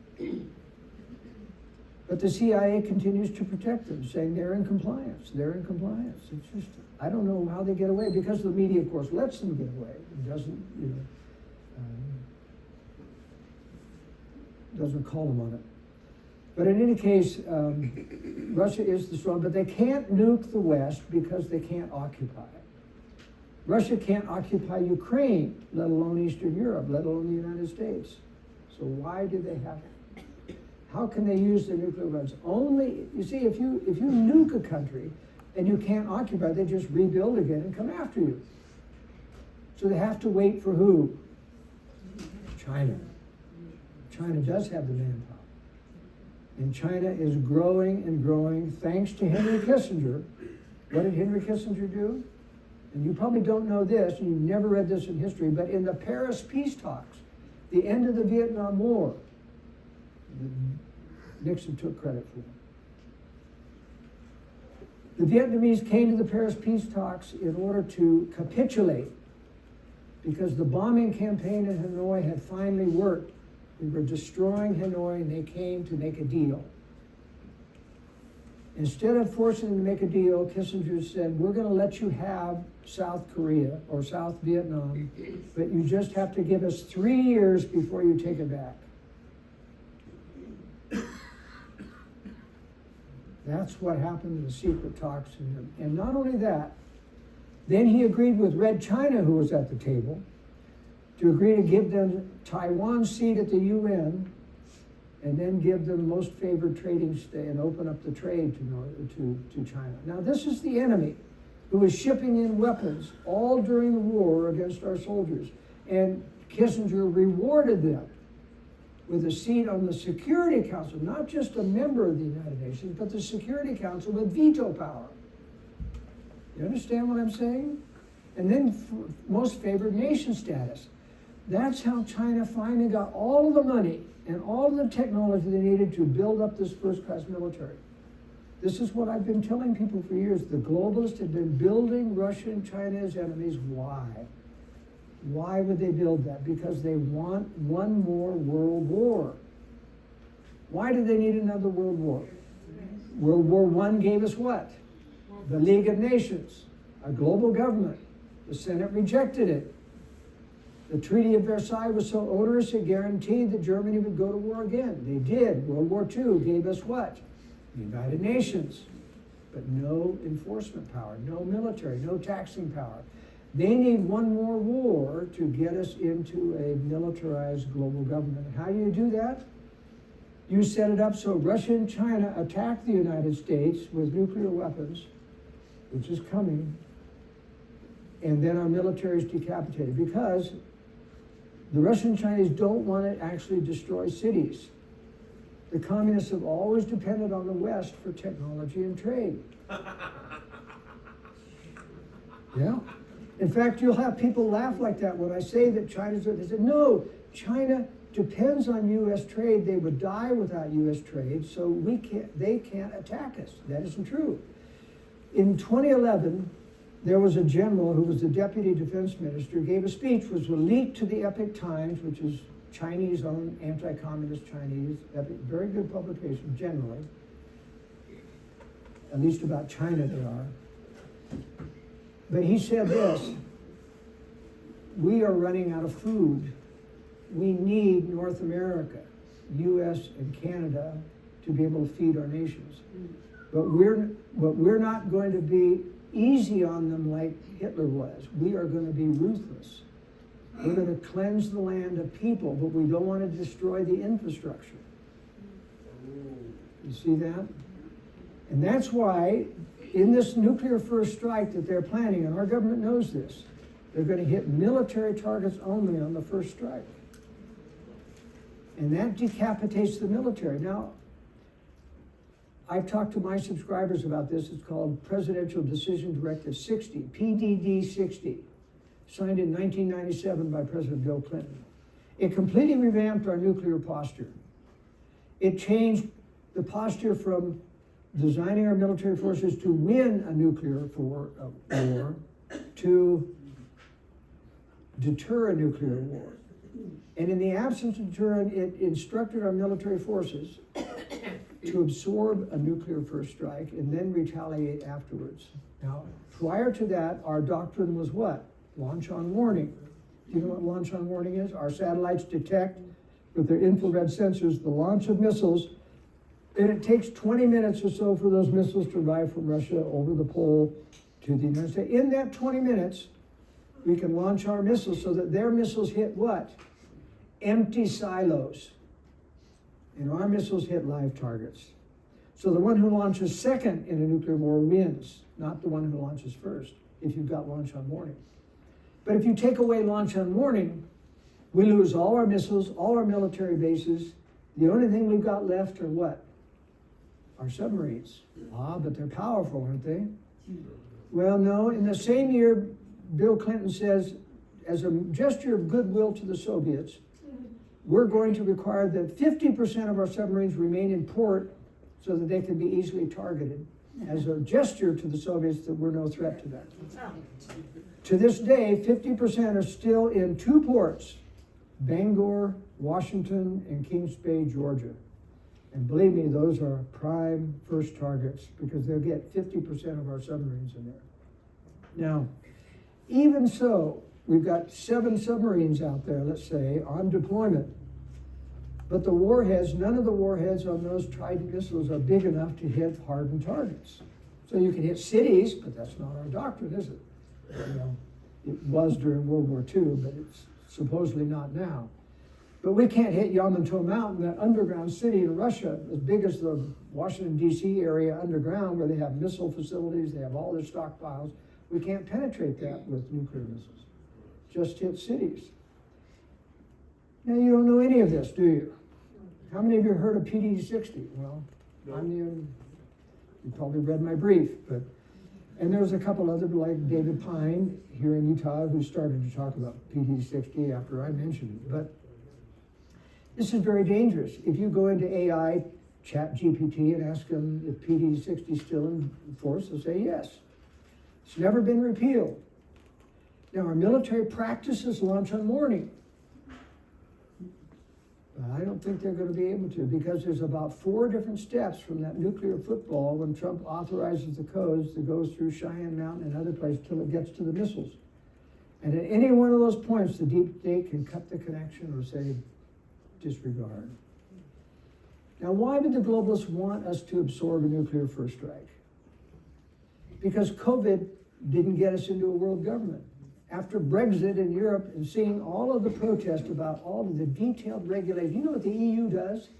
But the CIA continues to protect them, saying they're in compliance. They're in compliance. It's just, I don't know how they get away, because the media, of course, lets them get away. It doesn't call them on it. But in any case, Russia is the strong, but they can't nuke the West because they can't occupy it. Russia can't occupy Ukraine, let alone Eastern Europe, let alone the United States. So why do they have it? How can they use their nuclear weapons? Only, you see, if you nuke a country and you can't occupy it, they just rebuild again and come after you. So they have to wait for who? China. China does have the manpower. And China is growing and growing thanks to Henry Kissinger. What did Henry Kissinger do? And you probably don't know this, and you've never read this in history, but in the Paris peace talks, the end of the Vietnam War, Nixon took credit for it. The Vietnamese came to the Paris peace talks in order to capitulate, because the bombing campaign in Hanoi had finally worked. We were destroying Hanoi, and they came to make a deal. Instead of forcing them to make a deal, Kissinger said, we're going to let you have South Korea or South Vietnam, but you just have to give us 3 years before you take it back. That's what happened in the secret talks. And not only that, then he agreed with Red China, who was at the table, to agree to give them Taiwan's seat at the UN, and then give them most favored trading state and open up the trade to China. Now, this is the enemy who is shipping in weapons all during the war against our soldiers. And Kissinger rewarded them with a seat on the Security Council, not just a member of the United Nations, but the Security Council with veto power. You understand what I'm saying? And then most favored nation status. That's how China finally got all of the money and all of the technology they needed to build up this first-class military. This is what I've been telling people for years. The globalists have been building Russia and China as enemies. Why? Why would they build that? Because they want one more world war. Why do they need another world war? World War I gave us what? The League of Nations, a global government. The Senate rejected it. The Treaty of Versailles was so onerous it guaranteed that Germany would go to war again. They did. World War II gave us what? The United Nations. But no enforcement power, no military, no taxing power. They need one more war to get us into a militarized global government. How do you do that? You set it up so Russia and China attack the United States with nuclear weapons, which is coming, and then our military is decapitated because the Russian and Chinese don't want to actually destroy cities. The communists have always depended on the West for technology and trade. Yeah. In fact, you'll have people laugh like that when I say that China's, they say, no, China depends on U.S. trade. They would die without U.S. trade, so they can't attack us. That isn't true. In 2011, there was a general who was the deputy defense minister, gave a speech which was leaked to the Epoch Times, which is Chinese-owned, anti-communist Chinese, very good publication generally, at least about China they are. But he said this: we are running out of food. We need North America, US and Canada, to be able to feed our nations. But we're not going to be easy on them like Hitler was. We are going to be ruthless. We're going to cleanse the land of people, but we don't want to destroy the infrastructure. You see that? And that's why in this nuclear first strike that they're planning, and our government knows this, they're going to hit military targets only on the first strike. And that decapitates the military. Now, I've talked to my subscribers about this. It's called Presidential Decision Directive 60, PDD 60, signed in 1997 by President Bill Clinton. It completely revamped our nuclear posture. It changed the posture from designing our military forces to win a nuclear war to deter a nuclear war. And in the absence of deterrent, it instructed our military forces to absorb a nuclear first strike and then retaliate afterwards. Now, prior to that, our doctrine was what? Launch on warning. Do you know what launch on warning is? Our satellites detect with their infrared sensors the launch of missiles, and it takes 20 minutes or so for those missiles to arrive from Russia over the pole to the United States. In that 20 minutes, we can launch our missiles so that their missiles hit what? Empty silos. And our missiles hit live targets. So the one who launches second in a nuclear war wins, not the one who launches first, if you've got launch on warning. But if you take away launch on warning, we lose all our missiles, all our military bases. The only thing we've got left are what? Our submarines. Ah, but they're powerful, aren't they? Well, no. In the same year, Bill Clinton says, as a gesture of goodwill to the Soviets, we're going to require that 50% of our submarines remain in port so that they can be easily targeted, as a gesture to the Soviets that we're no threat to them. To this day, 50% are still in two ports, Bangor, Washington, and Kings Bay, Georgia. And believe me, those are prime first targets because they'll get 50% of our submarines in there. Now, even so, we've got 7 submarines out there, let's say, on deployment. But the warheads, none of the warheads on those Trident missiles are big enough to hit hardened targets. So you can hit cities, but that's not our doctrine, is it? You know, it was during World War II, but it's supposedly not now. But we can't hit Yamato Mountain, that underground city in Russia, as big as the Washington DC area underground, where they have missile facilities, they have all their stockpiles. We can't penetrate that with nuclear missiles. Just hit cities. Now, you don't know any of this, do you? How many of you heard of PD-60? Well, you probably read my brief, and there's a couple other, like David Pine here in Utah, who started to talk about PD-60 after I mentioned it. But this is very dangerous. If you go into AI, chat GPT, and ask them if PD-60 is still in force, they'll say yes. It's never been repealed. Now, our military practices launch on morning. I don't think they're going to be able to, because there's about 4 different steps from that nuclear football when Trump authorizes the codes that goes through Cheyenne Mountain and other places till it gets to the missiles. And at any one of those points, the deep state can cut the connection or say, disregard. Now, why would the globalists want us to absorb a nuclear first strike? Because COVID didn't get us into a world government. After Brexit in Europe and seeing all of the protest about all of the detailed regulations, you know what the EU does?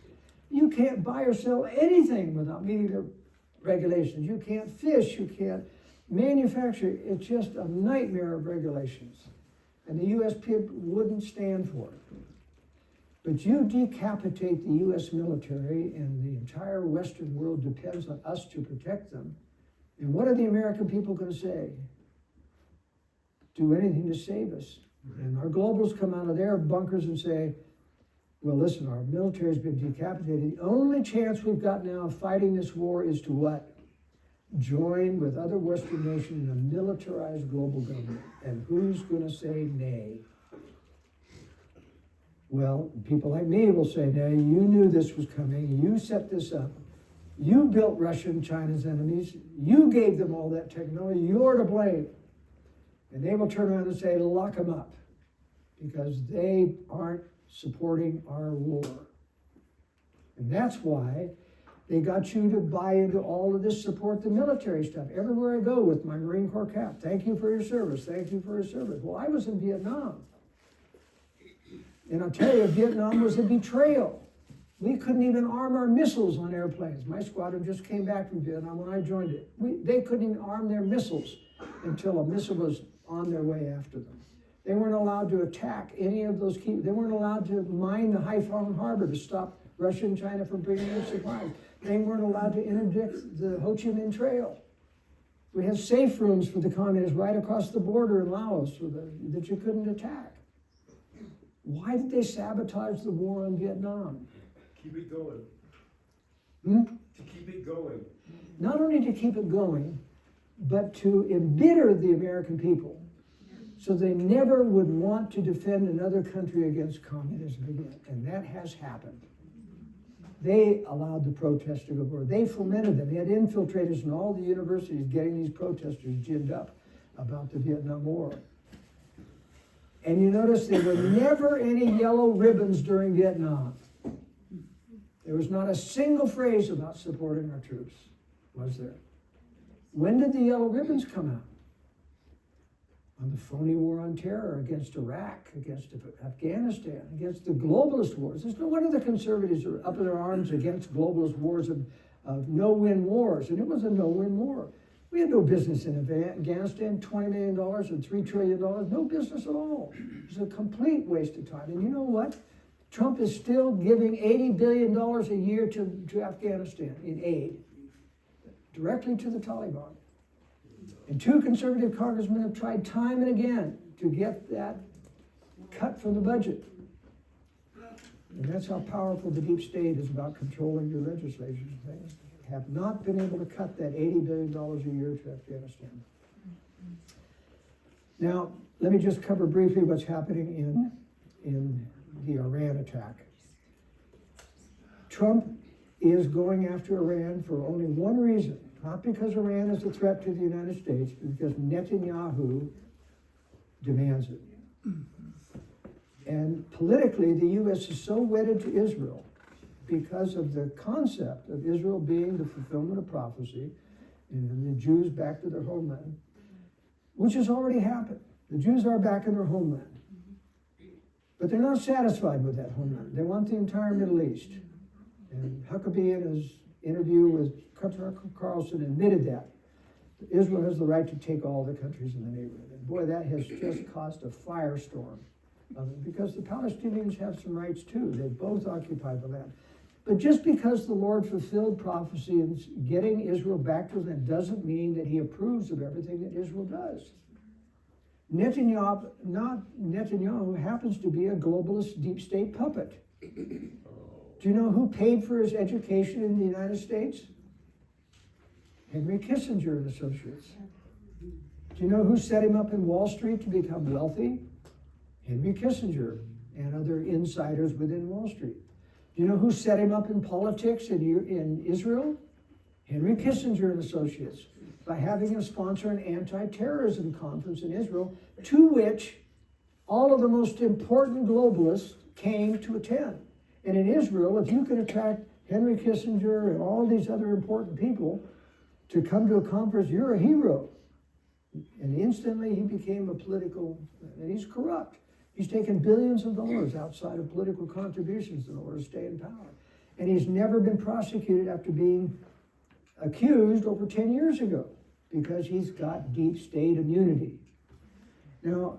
You can't buy or sell anything without meeting the regulations. You can't fish, you can't manufacture. It's just a nightmare of regulations. And the US people wouldn't stand for it. But you decapitate the US military, and the entire Western world depends on us to protect them. And what are the American people going to say? Do anything to save us. And our globals come out of their bunkers and say, well, listen, our military's been decapitated. The only chance we've got now of fighting this war is to what? Join with other Western nations in a militarized global government. And who's going to say nay? Well, people like me will say, nay, you knew this was coming. You set this up. You built Russia and China's enemies. You gave them all that technology. You're to blame. And they will turn around and say, lock them up, because they aren't supporting our war. And that's why they got you to buy into all of this, support the military stuff. Everywhere I go with my Marine Corps cap, thank you for your service, thank you for your service. Well, I was in Vietnam. And I'll tell you, Vietnam was a betrayal. We couldn't even arm our missiles on airplanes. My squadron just came back from Vietnam when I joined it. They couldn't even arm their missiles until a missile was on their way after them. They weren't allowed to attack any of those key. They weren't allowed to mine the Haiphong Harbor to stop Russia and China from bringing in supplies. They weren't allowed to interdict the Ho Chi Minh Trail. We had safe rooms for the communists right across the border in Laos that you couldn't attack. Why did they sabotage the war on Vietnam? Keep it going. To keep it going. Not only to keep it going, but to embitter the American people so they never would want to defend another country against communism again. And that has happened. They allowed the protests to go forward. They fomented them. They had infiltrators in all the universities getting these protesters ginned up about the Vietnam War. And you notice there were never any yellow ribbons during Vietnam. There was not a single phrase about supporting our troops, was there? When did the yellow ribbons come out? On the phony war on terror against Iraq, against Afghanistan, against the globalist wars. There's no wonder the conservatives are up in their arms against globalist wars of no-win wars. And it was a no-win war. We had no business in Afghanistan, $20 million and $3 trillion, no business at all. It was a complete waste of time. And you know what? Trump is still giving $80 billion a year to Afghanistan in aid, directly to the Taliban. And 2 conservative congressmen have tried time and again to get that cut from the budget. And that's how powerful the deep state is about controlling your legislation. They have not been able to cut that $80 billion a year to Afghanistan. Now, let me just cover briefly what's happening in the Iran attack. Trump is going after Iran for only one reason. Not because Iran is a threat to the United States, but because Netanyahu demands it. And politically, the U.S. is so wedded to Israel because of the concept of Israel being the fulfillment of prophecy and the Jews back to their homeland, which has already happened. The Jews are back in their homeland. But they're not satisfied with that homeland. They want the entire Middle East. And Huckabee in his interview with Tucker Carlson admitted that. Israel has the right to take all the countries in the neighborhood. And boy, that has just caused a firestorm. Because the Palestinians have some rights too. They both occupy the land. But just because the Lord fulfilled prophecy in getting Israel back to the land doesn't mean that he approves of everything that Israel does. Netanyahu happens to be a globalist deep state puppet. Do you know who paid for his education in the United States? Henry Kissinger and Associates. Do you know who set him up in Wall Street to become wealthy? Henry Kissinger and other insiders within Wall Street. Do you know who set him up in politics in Israel? Henry Kissinger and Associates, by having him sponsor an anti-terrorism conference in Israel, to which all of the most important globalists came to attend. And in Israel, if you can attract Henry Kissinger and all these other important people to come to a conference, you're a hero. And instantly he became a political, and he's corrupt. He's taken billions of dollars outside of political contributions in order to stay in power. And he's never been prosecuted after being accused over 10 years ago, because he's got deep state immunity. Now,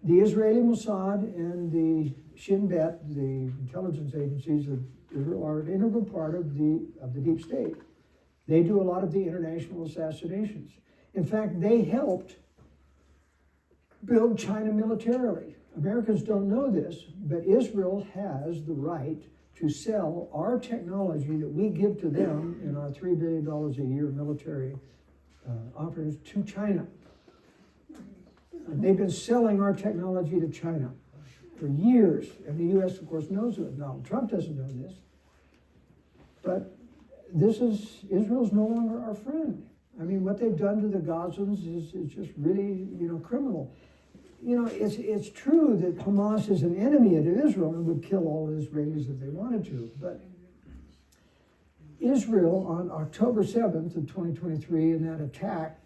the Israeli Mossad and the Shin Bet, the intelligence agencies of Israel, are an integral part of the deep state. They do a lot of the international assassinations. In fact, they helped build China militarily. Americans don't know this, but Israel has the right to sell our technology that we give to them in our $3 billion a year military offerings to China. And they've been selling our technology to China for years, and the U.S., of course, knows it. Donald Trump doesn't know this, but Israel's no longer our friend. I mean, what they've done to the Gazans is just really, criminal. It's true that Hamas is an enemy of Israel and would kill all the Israelis if they wanted to, but Israel on October 7th of 2023, in that attack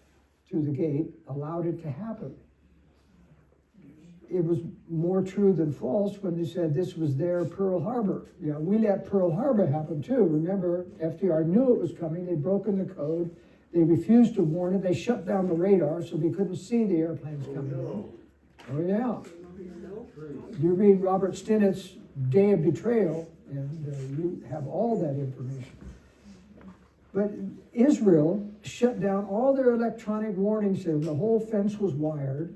through the gate, allowed it to happen. It was more true than false when they said this was their Pearl Harbor. We let Pearl Harbor happen too. Remember, FDR knew it was coming. They'd broken the code. They refused to warn it. They shut down the radar so they couldn't see the airplanes coming in. Oh, yeah. You read Robert Stinnett's Day of Betrayal, and you have all that information. But Israel shut down all their electronic warning systems. The whole fence was wired.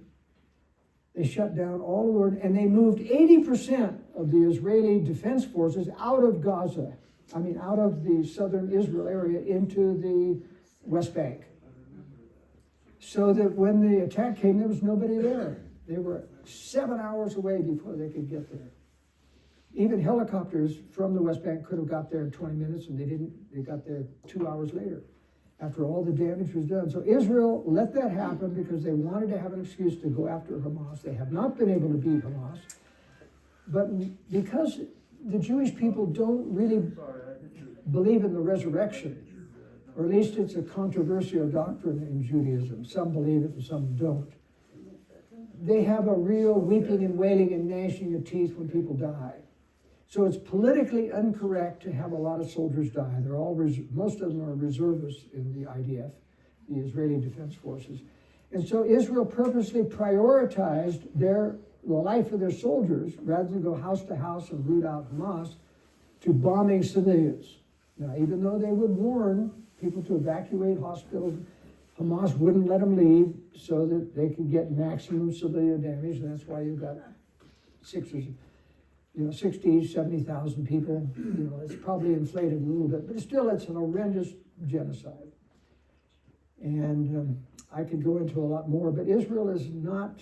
They shut down all of and they moved 80% of the Israeli defense forces out of Gaza. Out of the southern Israel area into the West Bank. So that when the attack came, there was nobody there. They were 7 hours away before they could get there. Even helicopters from the West Bank could have got there in 20 minutes, and they didn't. They got there 2 hours later, after all the damage was done. So Israel let that happen because they wanted to have an excuse to go after Hamas. They have not been able to beat Hamas. But because the Jewish people don't really believe in the resurrection, or at least it's a controversial doctrine in Judaism. Some believe it and some don't. They have a real weeping and wailing and gnashing of teeth when people die. So it's politically incorrect to have a lot of soldiers die. They're all most of them are reservists in the IDF, the Israeli Defense Forces. And so Israel purposely prioritized the life of their soldiers, rather than go house to house and root out Hamas, to bombing civilians. Now, even though they would warn people to evacuate hospitals, Hamas wouldn't let them leave so that they could get maximum civilian damage. And that's why you've got 60, 70,000 people. It's probably inflated a little bit, but still it's an horrendous genocide. And I could go into a lot more, but Israel is not,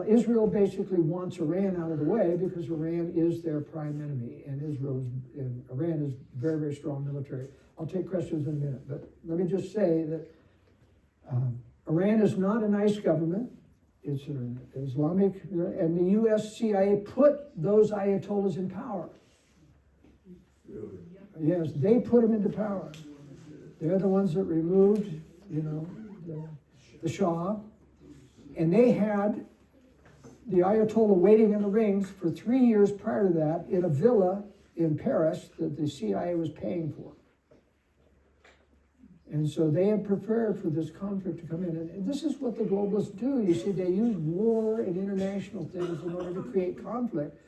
Israel basically wants Iran out of the way because Iran is their prime enemy, and Iran is very, very strong military. I'll take questions in a minute, but let me just say that Iran is not a nice government. It's an Islamic, and the U.S. CIA put those Ayatollahs in power. Really? Yes, they put them into power. They're the ones that removed, the Shah, and they had the Ayatollah waiting in the wings for 3 years prior to that in a villa in Paris that the CIA was paying for. And so they had prepared for this conflict to come in. And this is what the globalists do. You see, they use war and international things in order to create conflict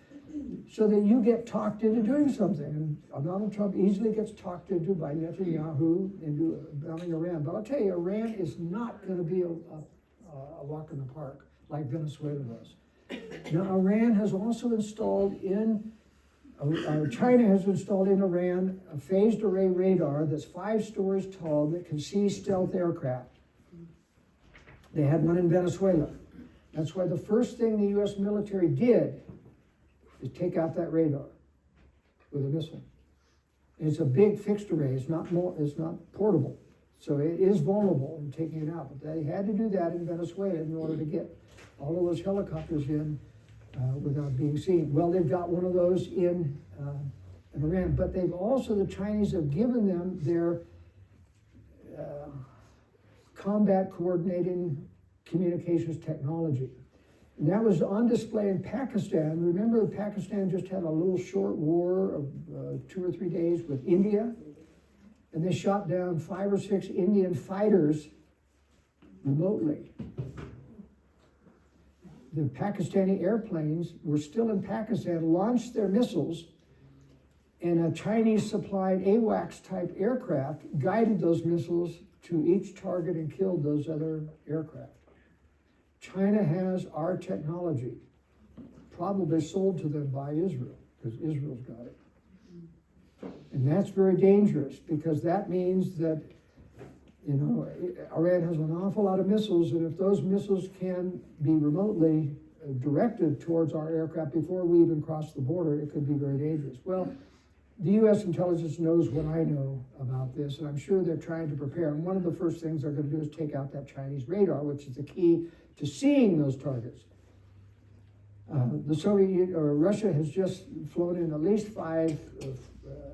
so that you get talked into doing something. And Donald Trump easily gets talked into by Netanyahu into bombing Iran. But I'll tell you, Iran is not going to be a walk in the park like Venezuela was. Now, Iran has also installed China has installed in Iran a phased array radar that's 5 stories tall that can see stealth aircraft. They had one in Venezuela. That's why the first thing the U.S. military did is take out that radar with a missile. And it's a big fixed array. It's not portable. So it is vulnerable in taking it out. But they had to do that in Venezuela in order to get all of those helicopters in without being seen. Well, they've got one of those in Iran, but the Chinese have given them their combat coordinating communications technology. And that was on display in Pakistan. Remember, Pakistan just had a little short war of 2 or 3 days with India, and they shot down 5 or 6 Indian fighters remotely. The Pakistani airplanes were still in Pakistan, launched their missiles, and a Chinese-supplied AWACS-type aircraft guided those missiles to each target and killed those other aircraft. China has our technology, probably sold to them by Israel, because Israel's got it. And that's very dangerous, because that means that Iran has an awful lot of missiles, and if those missiles can be remotely directed towards our aircraft before we even cross the border, it could be very dangerous. Well, the U.S. intelligence knows what I know about this, and I'm sure they're trying to prepare. And one of the first things they're going to do is take out that Chinese radar, which is the key to seeing those targets. Russia has just flown in at least 5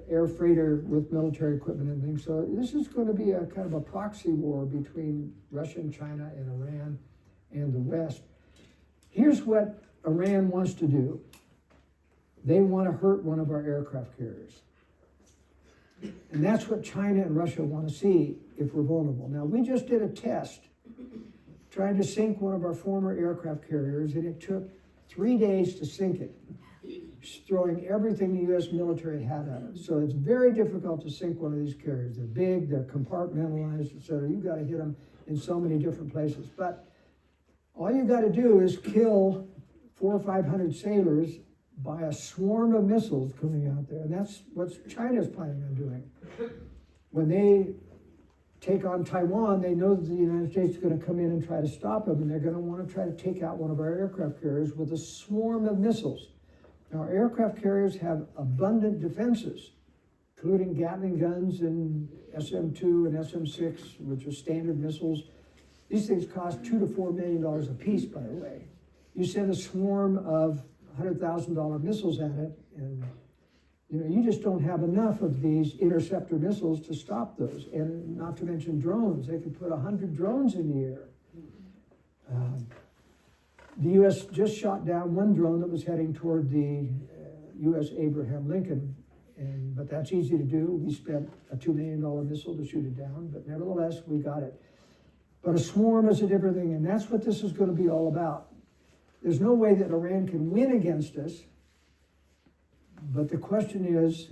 air freighter with military equipment and things. So this is going to be a kind of a proxy war between Russia and China and Iran and the West. Here's what Iran wants to do. They want to hurt one of our aircraft carriers. And that's what China and Russia want to see if we're vulnerable. Now, we just did a test trying to sink one of our former aircraft carriers, and it took 3 days to sink it, throwing everything the U.S. military had at it. So it's very difficult to sink one of these carriers. They're big, they're compartmentalized, et cetera. You've got to hit them in so many different places. But all you got to do is kill 400 or 500 sailors by a swarm of missiles coming out there. And that's what China's planning on doing. When they take on Taiwan, they know that the United States is going to come in and try to stop them, and they're going to want to try to take out one of our aircraft carriers with a swarm of missiles. Now, our aircraft carriers have abundant defenses, including Gatling guns and SM-2 and SM-6, which are standard missiles. These things cost $2 to $4 million a piece, by the way. You send a swarm of $100,000 missiles at it, and you just don't have enough of these interceptor missiles to stop those. And not to mention drones. They could put 100 drones in the air. The U.S. just shot down one drone that was heading toward the U.S. Abraham Lincoln, but that's easy to do. We spent a $2 million missile to shoot it down, but nevertheless, we got it. But a swarm is a different thing, and that's what this is going to be all about. There's no way that Iran can win against us, but the question is,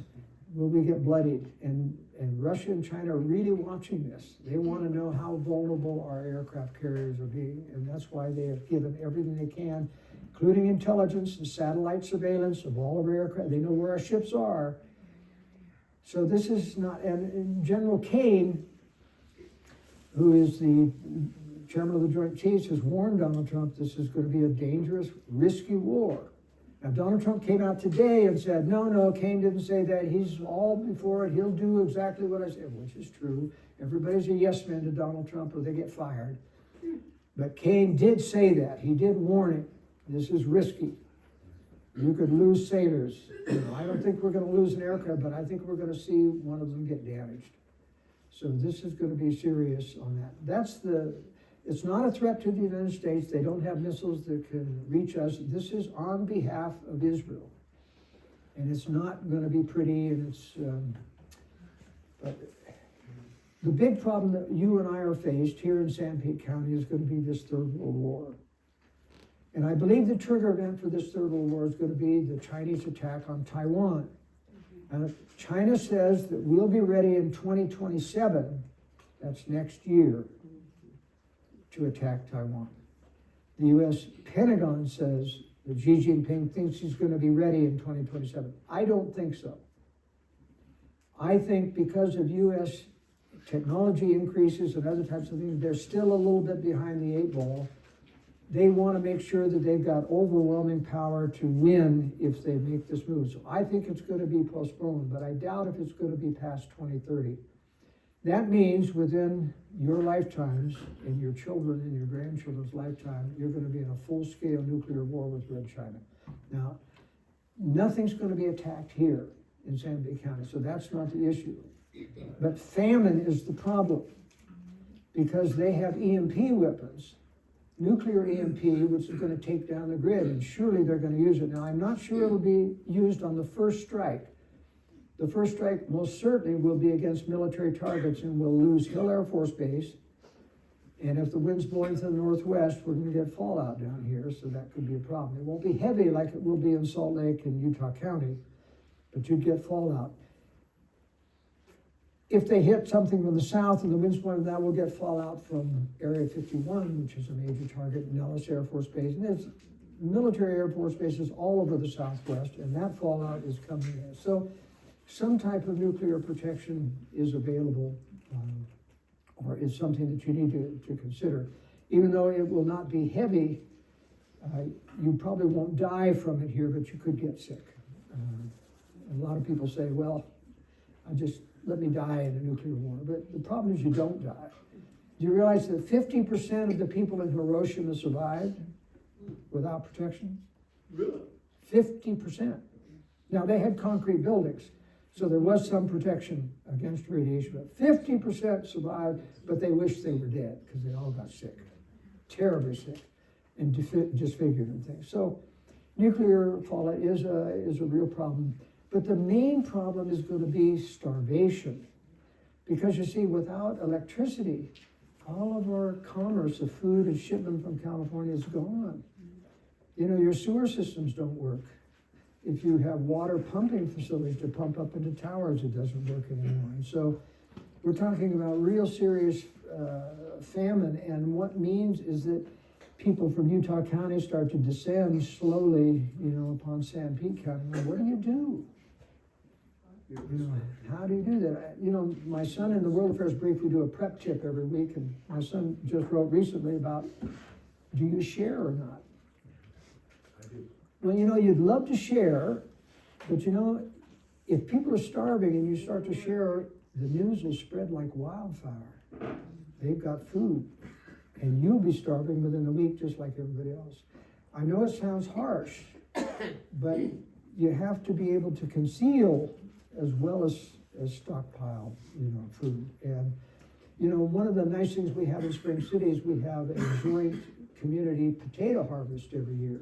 will we get bloodied? And Russia and China are really watching this. They want to know how vulnerable our aircraft carriers are being, and that's why they have given everything they can, including intelligence and satellite surveillance of all of our aircraft. They know where our ships are. So this is not, and General Kane, who is the chairman of the Joint Chiefs, has warned Donald Trump this is going to be a dangerous, risky war. Now, Donald Trump came out today and said, no, Kane didn't say that. He's all before it. He'll do exactly what I said, which is true. Everybody's a yes man to Donald Trump or they get fired. But Kane did say that. He did warn him. This is risky. You could lose sailors. I don't think we're going to lose an aircraft, but I think we're going to see one of them get damaged. So this is going to be serious on that. It's not a threat to the United States. They don't have missiles that can reach us. This is on behalf of Israel. And it's not going to be pretty, and but the big problem that you and I are faced here in Sanpete County is going to be this Third World War. And I believe the trigger event for this Third World War is going to be the Chinese attack on Taiwan. And China says that we'll be ready in 2027, that's next year, to attack Taiwan. The U.S. Pentagon says that Xi Jinping thinks he's going to be ready in 2027. I don't think so. I think because of U.S. technology increases and other types of things, they're still a little bit behind the eight ball. They want to make sure that they've got overwhelming power to win if they make this move. So I think it's going to be postponed, but I doubt if it's going to be past 2030. That means within your lifetimes and your children and your grandchildren's lifetime, you're going to be in a full-scale nuclear war with Red China. Now, nothing's going to be attacked here in Sanpete County, so that's not the issue. But famine is the problem because they have EMP weapons, nuclear EMP, which is going to take down the grid, and surely they're going to use it. Now, I'm not sure it'll be used on the first strike. The first strike most certainly will be against military targets, and we'll lose Hill Air Force Base. And if the wind's blowing to the northwest, we're going to get fallout down here, so that could be a problem. It won't be heavy like it will be in Salt Lake and Utah County, but you'd get fallout. If they hit something from the south and the wind's blowing, that will get fallout from Area 51, which is a major target, Nellis Air Force Base. And there's military Air Force bases all over the Southwest, and that fallout is coming in. So some type of nuclear protection is available, or is something that you need to consider. Even though it will not be heavy, you probably won't die from it here, but you could get sick. A lot of people say, well, let me die in a nuclear war. But the problem is you don't die. Do you realize that 50% of the people in Hiroshima survived without protection? Really? 50%. Now, they had concrete buildings, so there was some protection against radiation, but 50% survived, but they wished they were dead because they all got sick, terribly sick, and disfigured and things. So nuclear fallout is a real problem. But the main problem is going to be starvation. Because you see, without electricity, all of our commerce of food and shipment from California is gone. You know, your sewer systems don't work. If you have water pumping facilities to pump up into towers, it doesn't work anymore. And so we're talking about real serious famine. And what means is that people from Utah County start to descend slowly, upon Sanpete County. Well, what do you do? How do you do that? My son in the World Affairs Brief, we do a prep tip every week, and my son just wrote recently about, do you share or not? I do. Well, you'd love to share, but if people are starving and you start to share, the news will spread like wildfire. They've got food, and you'll be starving within a week just like everybody else. I know it sounds harsh, but you have to be able to conceal as well as stockpile, food. And, one of the nice things we have in Spring City is we have a joint community potato harvest every year.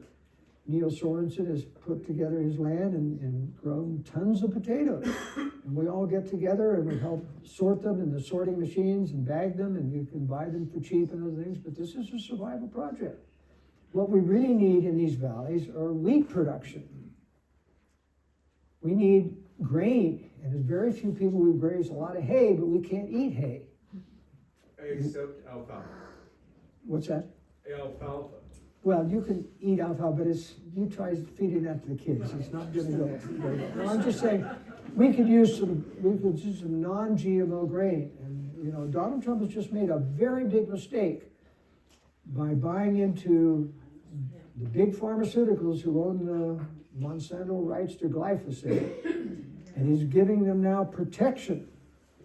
Neil Sorensen has put together his land and grown tons of potatoes. And we all get together and we help sort them in the sorting machines and bag them, and you can buy them for cheap and other things, but this is a survival project. What we really need in these valleys are wheat production. We need grain, and there's very few people who graze a lot of hay, but we can't eat hay. Except alfalfa. What's that? Alfalfa. Well, you can eat alfalfa, but you try feeding that to the kids. It's not going to go very well. No, I'm just saying we could use some non-GMO grain. And Donald Trump has just made a very big mistake by buying into the big pharmaceuticals who own the Monsanto rights to glyphosate, and he's giving them now protection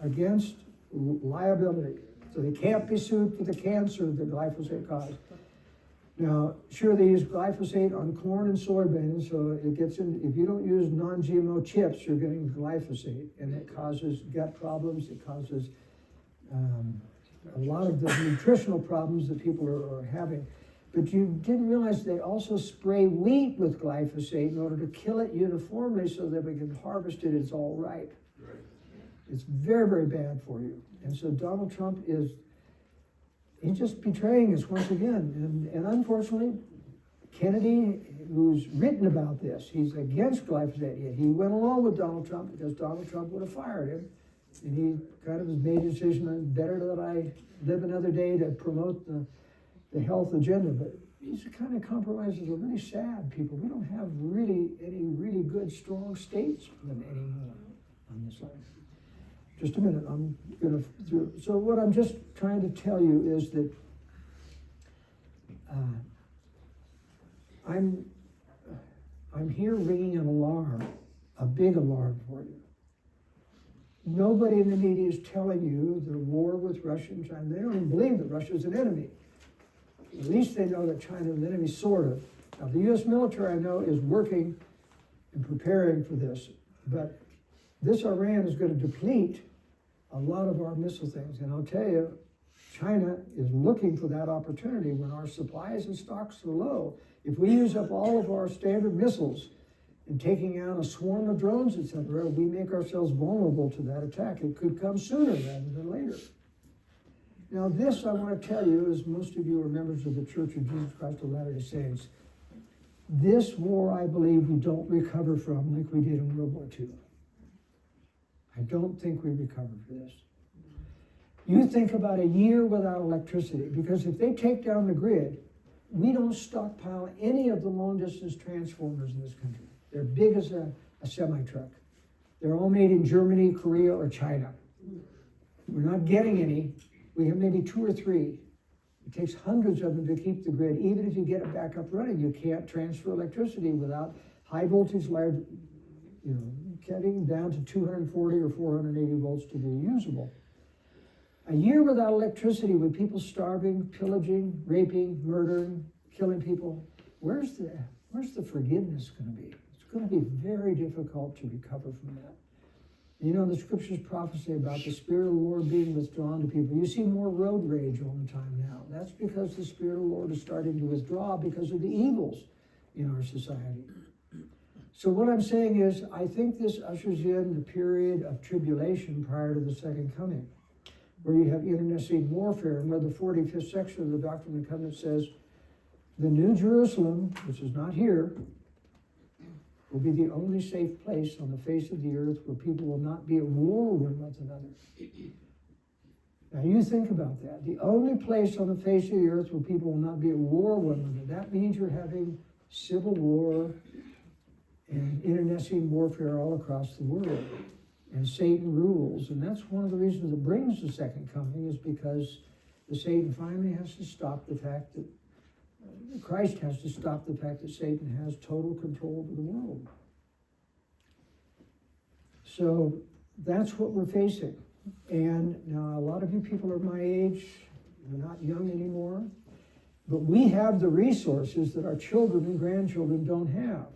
against liability. So they can't be sued for the cancer that glyphosate caused. Now, sure, they use glyphosate on corn and soybeans, so it gets in. If you don't use non-GMO chips, you're getting glyphosate, and it causes gut problems. It causes a lot of the nutritional problems that people are having. But you didn't realize they also spray wheat with glyphosate in order to kill it uniformly so that we can harvest it, it's all ripe. Right. It's very, very bad for you. And so Donald Trump he's just betraying us once again. And unfortunately, Kennedy, who's written about this, he's against glyphosate, yet he went along with Donald Trump because Donald Trump would have fired him. And he kind of has made a decision that better that I live another day to promote the health agenda. But these kind of compromises are really sad, people. We don't have really any really good, strong statesmen anymore on this line. Just a minute, I'm gonna through. So what I'm just trying to tell you is that I'm here ringing an alarm, a big alarm for you. Nobody in the media is telling you the war with Russia and China. They don't even believe that Russia is an enemy. At least they know that China is an enemy, sort of. Now, the U.S. military, I know, is working and preparing for this, but this Iran is going to deplete a lot of our missile things. And I'll tell you, China is looking for that opportunity when our supplies and stocks are low. If we use up all of our standard missiles and taking out a swarm of drones, etc., we make ourselves vulnerable to that attack. It could come sooner rather than later. Now, this I want to tell you, as most of you are members of the Church of Jesus Christ of Latter-day Saints, this war, I believe, we don't recover from like we did in World War II. I don't think we recovered for this. You think about a year without electricity, because if they take down the grid, we don't stockpile any of the long-distance transformers in this country. They're big as a semi-truck. They're all made in Germany, Korea, or China. We're not getting any. We have maybe 2 or 3. It takes hundreds of them to keep the grid. Even if you get it back up running, you can't transfer electricity without high voltage, getting down to 240 or 480 volts to be usable. A year without electricity, with people starving, pillaging, raping, murdering, killing people, where's the forgiveness going to be? It's going to be very difficult to recover from that. You know, the scriptures prophesy about the Spirit of the Lord being withdrawn to people. You see more road rage all the time now. That's because the Spirit of the Lord is starting to withdraw because of the evils in our society. So what I'm saying is, I think this ushers in the period of tribulation prior to the second coming, where you have internecine warfare, and where the 45th section of the Doctrine and Covenants says, the New Jerusalem, which is not here, will be the only safe place on the face of the earth where people will not be at war one with another. Now you think about that. The only place on the face of the earth where people will not be at war with one another. That means you're having civil war and internecine warfare all across the world. And Satan rules. And that's one of the reasons it brings the second coming, is because the Satan finally has to stop the fact that Christ has to stop the fact that Satan has total control over the world. So that's what we're facing. And now a lot of you people are my age, you're not young anymore, but we have the resources that our children and grandchildren don't have.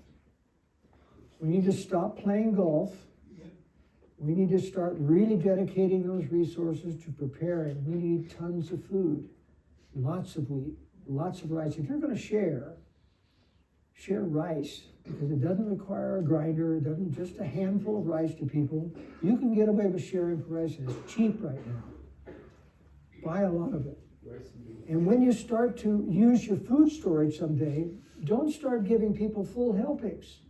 We need to stop playing golf. We need to start really dedicating those resources to preparing. We need tons of food, lots of wheat, lots of rice. If you're going to share rice, because it doesn't require a grinder, it doesn't, just a handful of rice to people. You can get away with sharing for rice, and it's cheap right now. Buy a lot of it. And when you start to use your food storage someday, don't start giving people full helpings.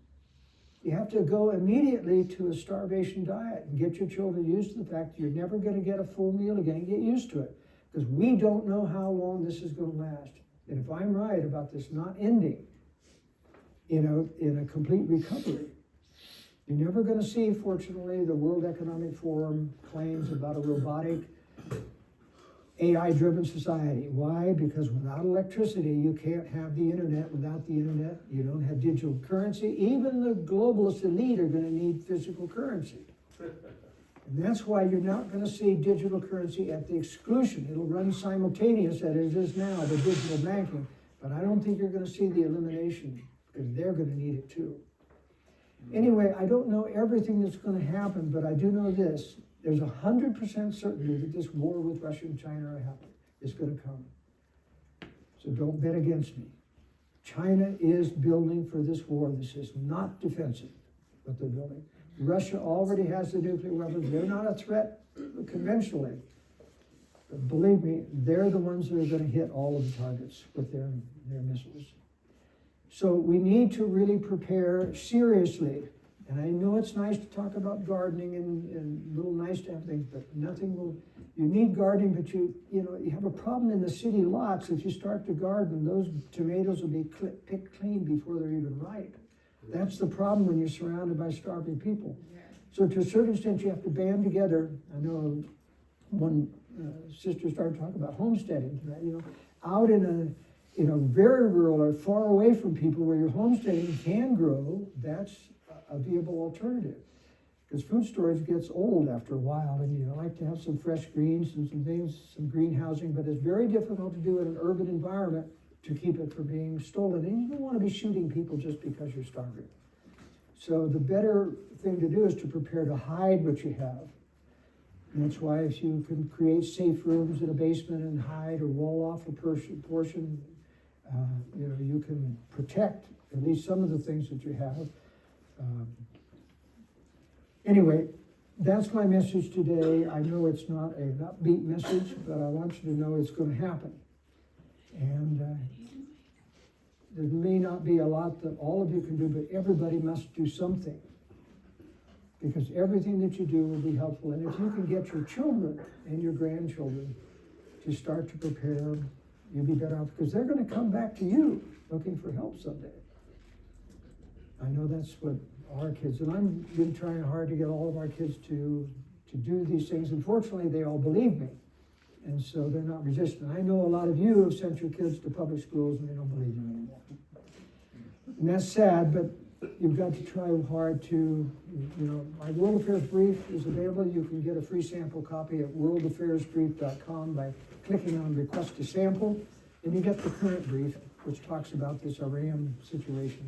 You have to go immediately to a starvation diet and get your children used to the fact that you're never going to get a full meal again. Get used to it, because we don't know how long this is going to last. And if I'm right about this not ending in a complete recovery, you're never going to see, fortunately, the World Economic Forum claims about a robotic, AI-driven society. Why? Because without electricity, you can't have the internet. Without the internet, you don't have digital currency. Even the globalist elite are going to need physical currency. And that's why you're not going to see digital currency at the exclusion. It'll run simultaneous, as it is now, the digital banking. But I don't think you're going to see the elimination, because they're going to need it too. Anyway, I don't know everything that's going to happen, but I do know this. There's 100% certainty that this war with Russia and China is gonna come. So don't bet against me. China is building for this war. This is not defensive, what they're building. Russia already has the nuclear weapons. They're not a threat conventionally. But believe me, they're the ones that are gonna hit all of the targets with their missiles. So we need to really prepare seriously. And I know it's nice to talk about gardening and little nice to have things, but nothing will, you need gardening, but you have a problem in the city lots. If you start to garden, those tomatoes will be picked clean before they're even ripe. That's the problem when you're surrounded by starving people. So to a certain extent, you have to band together. I know one sister started talking about homesteading, out in a very rural or far away from people where your homesteading can grow, that's a viable alternative. Because food storage gets old after a while, and you like to have some fresh greens and some things, some greenhousing, but it's very difficult to do in an urban environment to keep it from being stolen. And you don't want to be shooting people just because you're starving. So the better thing to do is to prepare to hide what you have. And that's why if you can create safe rooms in a basement and hide or wall off a portion, you can protect at least some of the things that you have. Anyway, that's my message today. I know it's not an upbeat message, but I want you to know it's going to happen. And there may not be a lot that all of you can do, but everybody must do something. Because everything that you do will be helpful. And if you can get your children and your grandchildren to start to prepare, you'll be better off, because they're going to come back to you looking for help someday. I know that's what our kids, and I've been trying hard to get all of our kids to do these things. Unfortunately, they all believe me, and so they're not resistant. I know a lot of you have sent your kids to public schools and they don't believe you anymore. And that's sad, but you've got to try hard to, my World Affairs Brief is available. You can get a free sample copy at worldaffairsbrief.com by clicking on Request to Sample, and you get the current brief, which talks about this Iran situation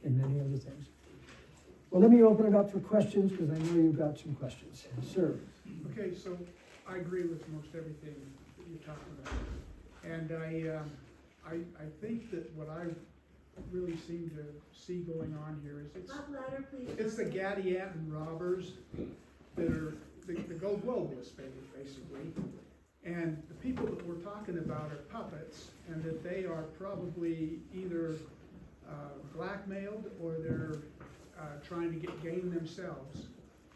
and many other things. Well, let me open it up for questions, because I know you've got some questions. Sir? Okay, so I agree with most everything that you're talking about. And I think that what I really seem to see going on here is it's the Gadianton robbers that are the globalists, basically. And the people that we're talking about are puppets, and that they are probably either blackmailed or they're trying to gain themselves,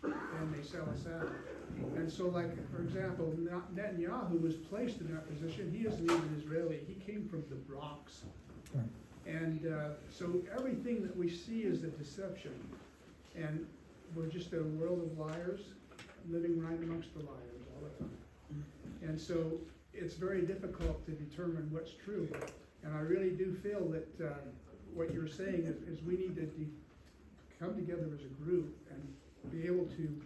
and they sell us out. And so, like, for example, Netanyahu was placed in that position. He isn't even Israeli. He came from the Bronx. Right. And so everything that we see is a deception. And we're just a world of liars, living right amongst the liars all the time. And so it's very difficult to determine what's true. And I really do feel that what you're saying is we need to come together as a group and be able to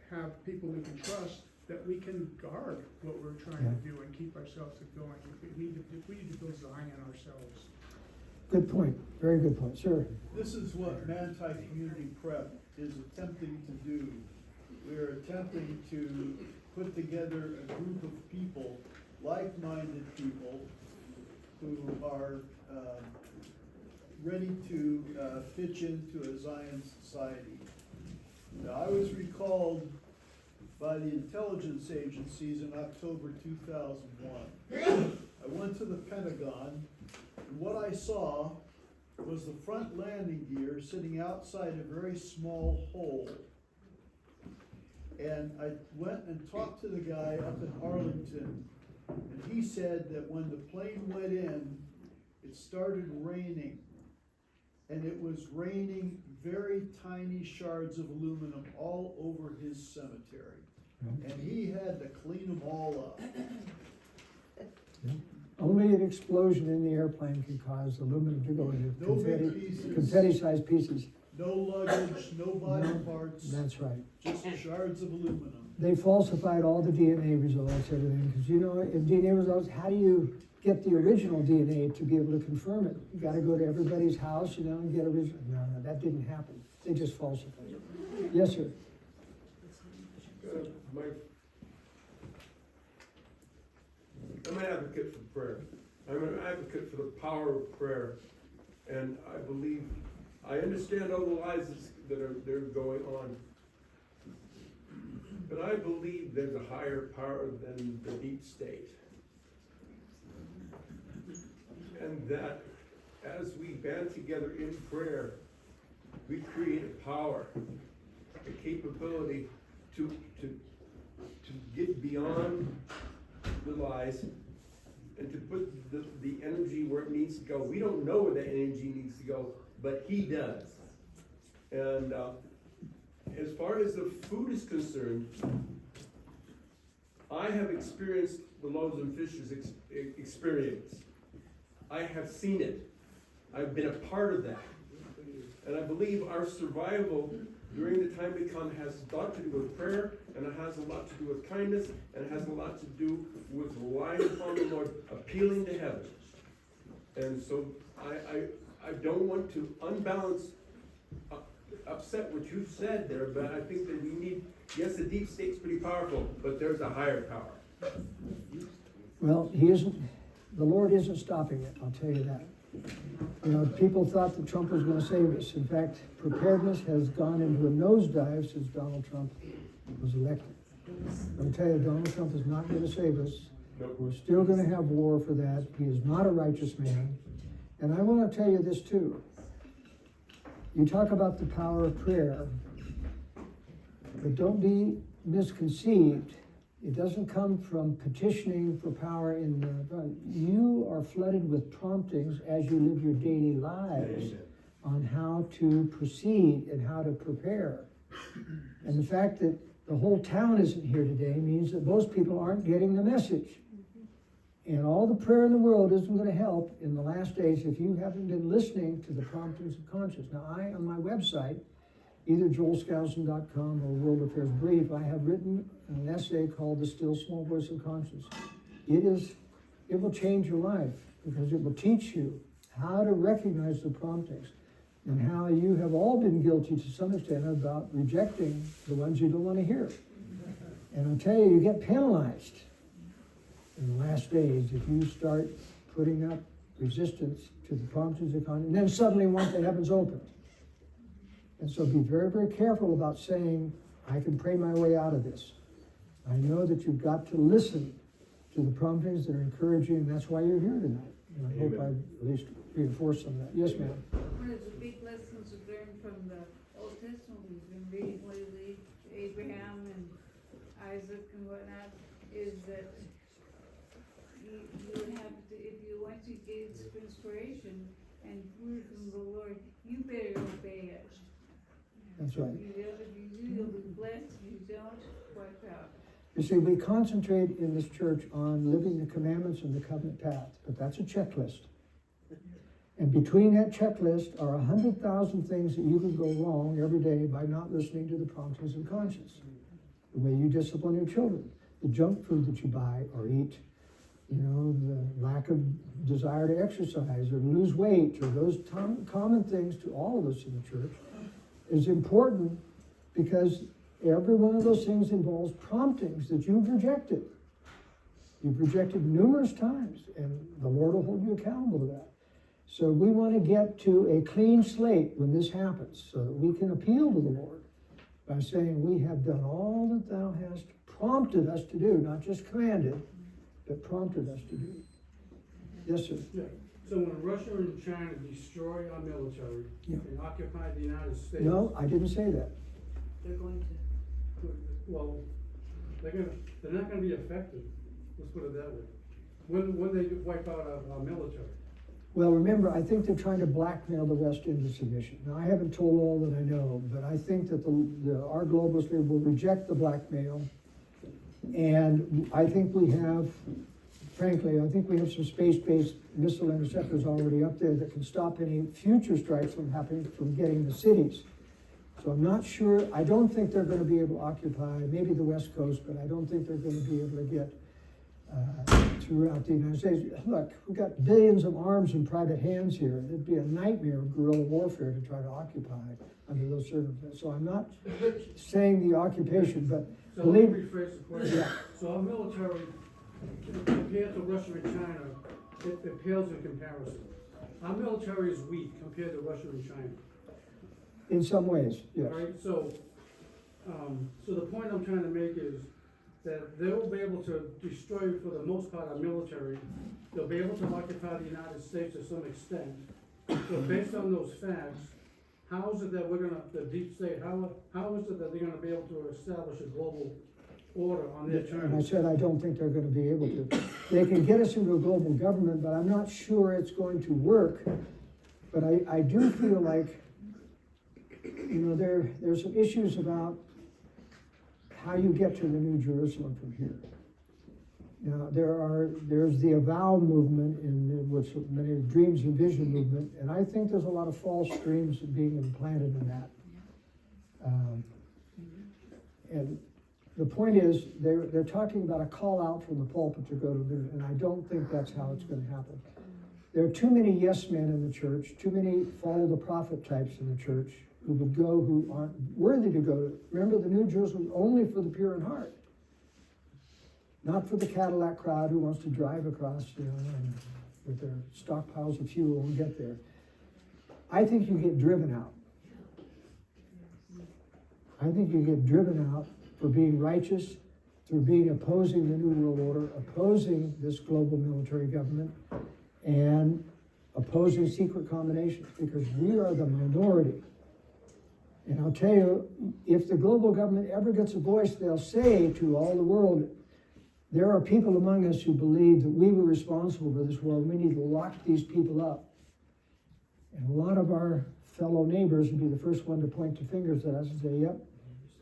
have people we can trust, that we can guard what we're trying to do and keep ourselves going. We need to build Zion ourselves. Good point. Very good point. Sir? This is what Manti Community Prep is attempting to do. We are attempting to put together a group of people, like-minded people, who are ready to pitch into a Zion society. Now, I was recalled by the intelligence agencies in October 2001. I went to the Pentagon, and what I saw was the front landing gear sitting outside a very small hole. And I went and talked to the guy up in Arlington, and he said that when the plane went in, it started raining. And it was raining very tiny shards of aluminum all over his cemetery. And he had to clean them all up. Only an explosion in the airplane can cause aluminum to go into No big pieces. confetti-sized pieces. No luggage, no body parts, That's right. just shards of aluminum. They falsified all the DNA results, everything, because in DNA results, how do you get the original DNA to be able to confirm it? You gotta go to everybody's house, and get original. No, that didn't happen. They just falsified it. Yes, sir. I'm an advocate for prayer. I'm an advocate for the power of prayer. And I understand all the lies that are going on. But I believe there's a higher power than the deep state. And that as we band together in prayer, we create a power, a capability to get beyond the lies and to put the energy where it needs to go. We don't know where that energy needs to go, but he does. And as far as the food is concerned, I have experienced the loaves and fishes experience. I have seen it. I've been a part of that. And I believe our survival during the time to come has a lot to do with prayer, and it has a lot to do with kindness, and it has a lot to do with relying upon the Lord, appealing to heaven. And so I don't want to unbalance, upset what you said there, but I think that we need, yes, the deep state's pretty powerful, but there's a higher power. Well, the Lord isn't stopping it, I'll tell you that. You know, people thought that Trump was going to save us. In fact, preparedness has gone into a nosedive since Donald Trump was elected. I'll tell you, Donald Trump is not going to save us. We're still going to have war for that. He is not a righteous man. And I want to tell you this too. You talk about the power of prayer, but don't be misconceived. It doesn't come from petitioning for power in the, you are flooded with promptings as you live your daily lives on how to proceed and how to prepare. And the fact that the whole town isn't here today means that most people aren't getting the message. And all the prayer in the world isn't going to help in the last days if you haven't been listening to the promptings of conscience. Now, on my website, either joelskousen.com or World Affairs Brief, I have written an essay called The Still Small Voice of Conscience. It will change your life because it will teach you how to recognize the promptings and how you have all been guilty to some extent about rejecting the ones you don't want to hear. And I'll tell you, you get penalized in the last days if you start putting up resistance to the promptings of conscience, and then suddenly want the heavens opened. And so be very, very careful about saying, I can pray my way out of this. I know that you've got to listen to the promptings that are encouraging, and that's why you're here tonight. And I hope I at least reinforce some of that. Yes, ma'am. One of the big lessons we've learned from the Old Testament we've been reading lately, Abraham and Isaac and whatnot, is that you would have to, if you want to get inspiration and word from the Lord, you better obey it. That's right. If you do, you'll be blessed. If you don't, wipe out. You see, we concentrate in this church on living the commandments and the covenant path, but that's a checklist. And between that checklist are 100,000 things that you can go wrong every day by not listening to the promptings of conscience. The way you discipline your children, the junk food that you buy or eat, you know, the lack of desire to exercise or lose weight, or those common things to all of us in the church is important because every one of those things involves promptings that you've rejected. You've rejected numerous times, and the Lord will hold you accountable to that. So we want to get to a clean slate when this happens so that we can appeal to the Lord by saying, we have done all that thou hast prompted us to do, not just commanded, but prompted us to do. Yes, sir. Yeah. So when Russia and China destroy our military and occupy the United States. No, I didn't say that. They're going to. Well, they're not gonna be effective. Let's put it that way. When they wipe out our military. Well, remember, I think they're trying to blackmail the West into submission. Now, I haven't told all that I know, but I think that our globalist leader will reject the blackmail. And I think we have, frankly, I think we have some space-based missile interceptors already up there that can stop any future strikes from happening, from getting the cities. So I'm not sure, I don't think they're going to be able to occupy, maybe the West Coast, but I don't think they're going to be able to get throughout the United States. Look, we've got billions of arms in private hands here. It'd be a nightmare of guerrilla warfare to try to occupy under those circumstances. So I'm not saying the occupation, but So let me Believe- rephrase the question. Yeah. So our military, compared to Russia and China, it pales in comparison. Our military is weak compared to Russia and China. In some ways, yes. All right, so the point I'm trying to make is that they'll be able to destroy, for the most part, our military. They'll be able to occupy the United States to some extent. So based on those facts, how is it that the deep state, how is it that they're gonna be able to establish a global order on their And I terms? said, I don't think they're gonna be able to. They can get us into a global government, but I'm not sure it's going to work. But I do feel like, there's some issues about how you get to the New Jerusalem from here. Now, there's the Avow movement in which many dreams and vision movement, and I think there's a lot of false dreams being implanted in that. And the point is, they're talking about a call out from the pulpit to go to the, and I don't think that's how it's gonna happen. There are too many yes men in the church, too many follow the prophet types in the church who would go, who aren't worthy to go. Remember, the New Jerusalem is only for the pure in heart. Not for the Cadillac crowd who wants to drive across, and with their stockpiles of fuel and get there. I think you get driven out. I think you get driven out for being righteous, through being opposing the New World Order, opposing this global military government, and opposing secret combinations, because we are the minority. And I'll tell you, if the global government ever gets a voice, they'll say to all the world, there are people among us who believe that we were responsible for this world. We need to lock these people up. And a lot of our fellow neighbors would be the first one to point the fingers at us and say, yep,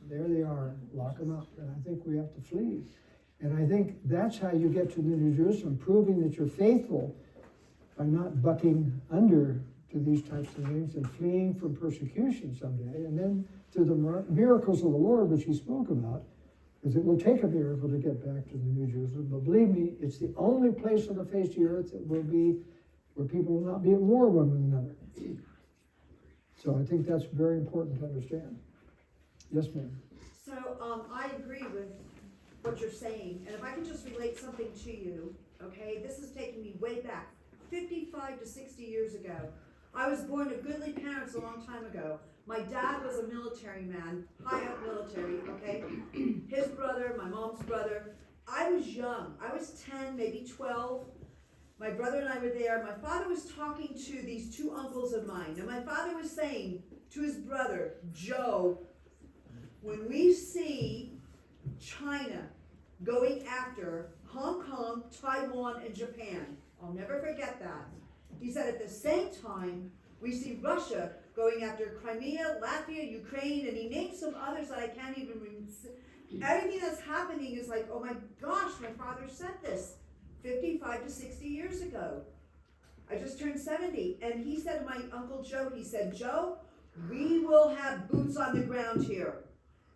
there they are, lock them up. And I think we have to flee. And I think that's how you get to the New Jerusalem, proving that you're faithful by not bucking under to these types of things and fleeing from persecution someday. And then through the miracles of the Lord, which he spoke about, because it will take a miracle to get back to the New Jerusalem. But believe me, it's the only place on the face of the earth that will be, where people will not be at war with one another. So I think that's very important to understand. Yes, ma'am. So, I agree with what you're saying, and if I can just relate something to you, okay, this is taking me way back, 55 to 60 years ago. I was born to goodly parents a long time ago. My dad was a military man, high up military, okay? His brother, my mom's brother. I was young, I was 10, maybe 12. My brother and I were there. My father was talking to these two uncles of mine, and my father was saying to his brother, Joe, when we see China going after Hong Kong, Taiwan, and Japan, I'll never forget that. He said at the same time, we see Russia going after Crimea, Latvia, Ukraine, and he named some others that I can't even remember. Everything that's happening is like, oh my gosh, my father said this 55 to 60 years ago. I just turned 70, and he said to my Uncle Joe, he said, Joe, we will have boots on the ground here.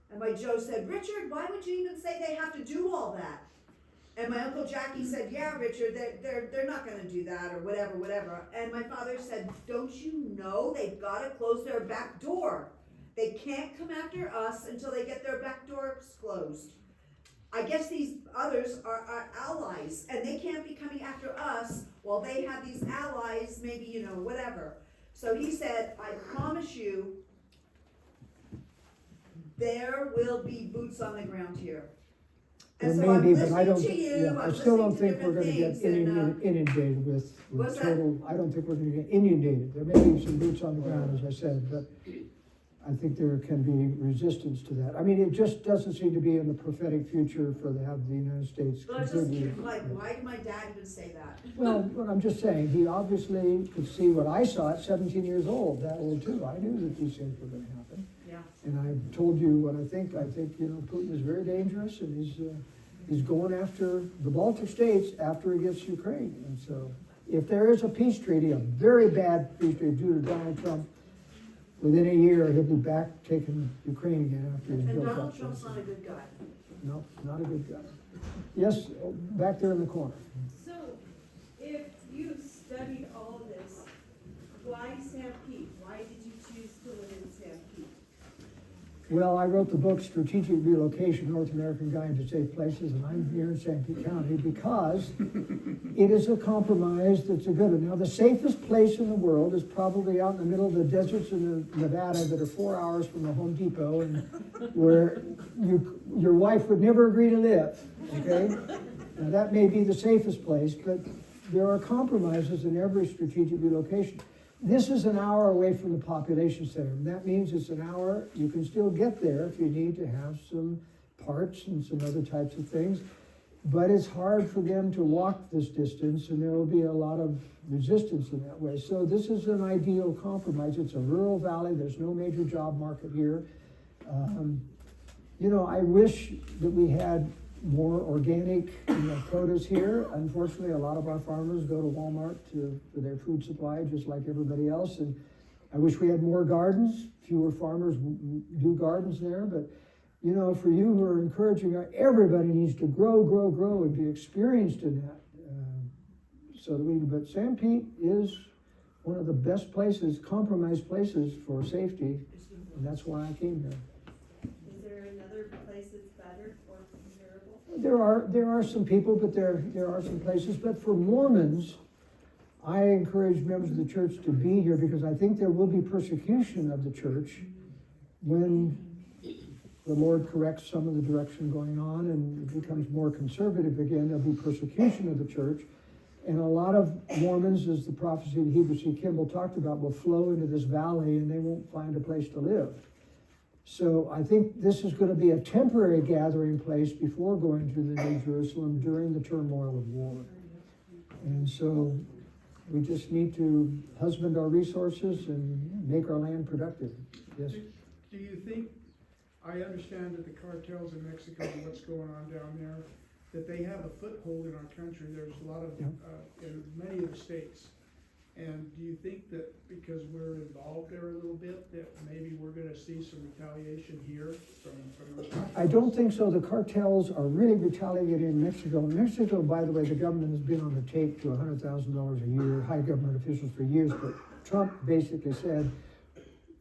And my Joe said, Richard, why would you even say they have to do all that? And my Uncle Jackie said, yeah, Richard, they're not going to do that, or whatever. And my father said, don't you know they've got to close their back door? They can't come after us until they get their back doors closed. I guess these others are our allies, and they can't be coming after us while they have these allies, maybe, whatever. So he said, I promise you, there will be boots on the ground here. There And so may I'm be, but I listening don't, to you, I I'm still don't listening to think we're gonna get different things, and, inundated with What's that? total, I don't think we're gonna get inundated. There may be some boots on the ground, as I said, but I think there can be resistance to that. I mean, it just doesn't seem to be in the prophetic future for the have the United States But I was just completely. curious, like, why did my dad even say that? Well, what I'm just saying, he obviously could see what I saw at 17 years old, that old too. I knew that these things were gonna happen. Yeah. And I told you what I think. I think, Putin is very dangerous, and he's going after the Baltic states after he gets Ukraine. And so if there is a peace treaty, a very bad peace treaty due to Donald Trump, within a year, he'll be back taking Ukraine again after he's And built Donald up. Trump's not a good guy. No, not a good guy. Yes, back there in the corner. So, if you studied all this, why Sanpete? Why did you choose to live in Sanpete? Well, I wrote the book Strategic Relocation, North American Guide to Safe Places, and I'm here in Sanpete County because it is a compromise that's a good one. Now, the safest place in the world is probably out in the middle of the deserts of Nevada that are 4 hours from the Home Depot and where your wife would never agree to live, okay? Now, that may be the safest place, but there are compromises in every strategic relocation. This is an hour away from the population center. That means it's an hour, you can still get there if you need to have some parts and some other types of things. But it's hard for them to walk this distance, and there will be a lot of resistance in that way. So this is an ideal compromise. It's a rural valley, there's no major job market here. I wish that we had more organic produce here. Unfortunately, a lot of our farmers go to Walmart for their food supply, just like everybody else. And I wish we had more gardens. Fewer farmers do gardens there. But, for you who are encouraging, everybody needs to grow, and be experienced in that. But Sanpete is one of the best places, compromised places for safety. And that's why I came here. Is there another place that's better or comparable? There are some people, but there are some places. But for Mormons, I encourage members of the church to be here because I think there will be persecution of the church when the Lord corrects some of the direction going on and it becomes more conservative again. There'll be persecution of the church. And a lot of Mormons, as the prophecy of Heber C. Kimball talked about, will flow into this valley and they won't find a place to live. So I think this is going to be a temporary gathering place before going to the New Jerusalem during the turmoil of war. And so we just need to husband our resources and make our land productive. Yes? Do you think, I understand that the cartels in Mexico and what's going on down there, that they have a foothold in our country. There's a lot of, in many of the states. And do you think that because we're involved there a little bit, that maybe we're gonna see some retaliation here from those cartels? I don't think so. The cartels are really retaliating in Mexico. In Mexico, by the way, the government has been on the tape to $100,000 a year, high government officials for years, but Trump basically said,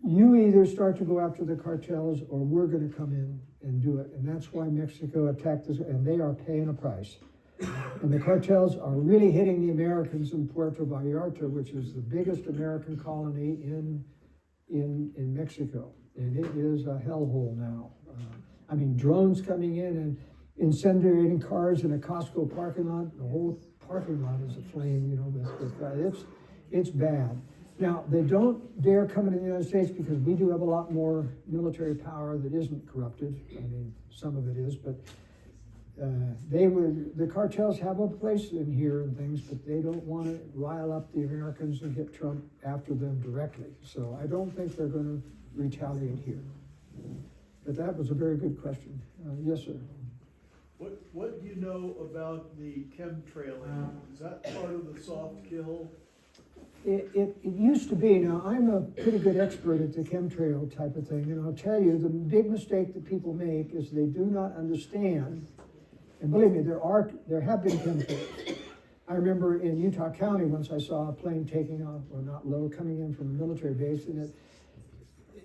you either start to go after the cartels or we're gonna come in and do it. And that's why Mexico attacked us, and they are paying a price. And the cartels are really hitting the Americans in Puerto Vallarta, which is the biggest American colony in Mexico. And it is a hellhole now. Drones coming in and incendiating cars in a Costco parking lot. The whole parking lot is aflame, it's bad. Now, they don't dare come into the United States because we do have a lot more military power that isn't corrupted. Some of it is, but the cartels have a place in here and things, but they don't want to rile up the Americans and get Trump after them directly. So I don't think they're going to retaliate here. But that was a very good question. Yes, sir. What do you know about the chemtrailing? Is that part of the soft kill? It used to be. Now, I'm a pretty good expert at the chemtrail type of thing, and I'll tell you, the big mistake that people make is they do not understand, and believe me, there have been chemtrails. I remember in Utah County, once I saw a plane taking off, or not low, coming in from a military base, and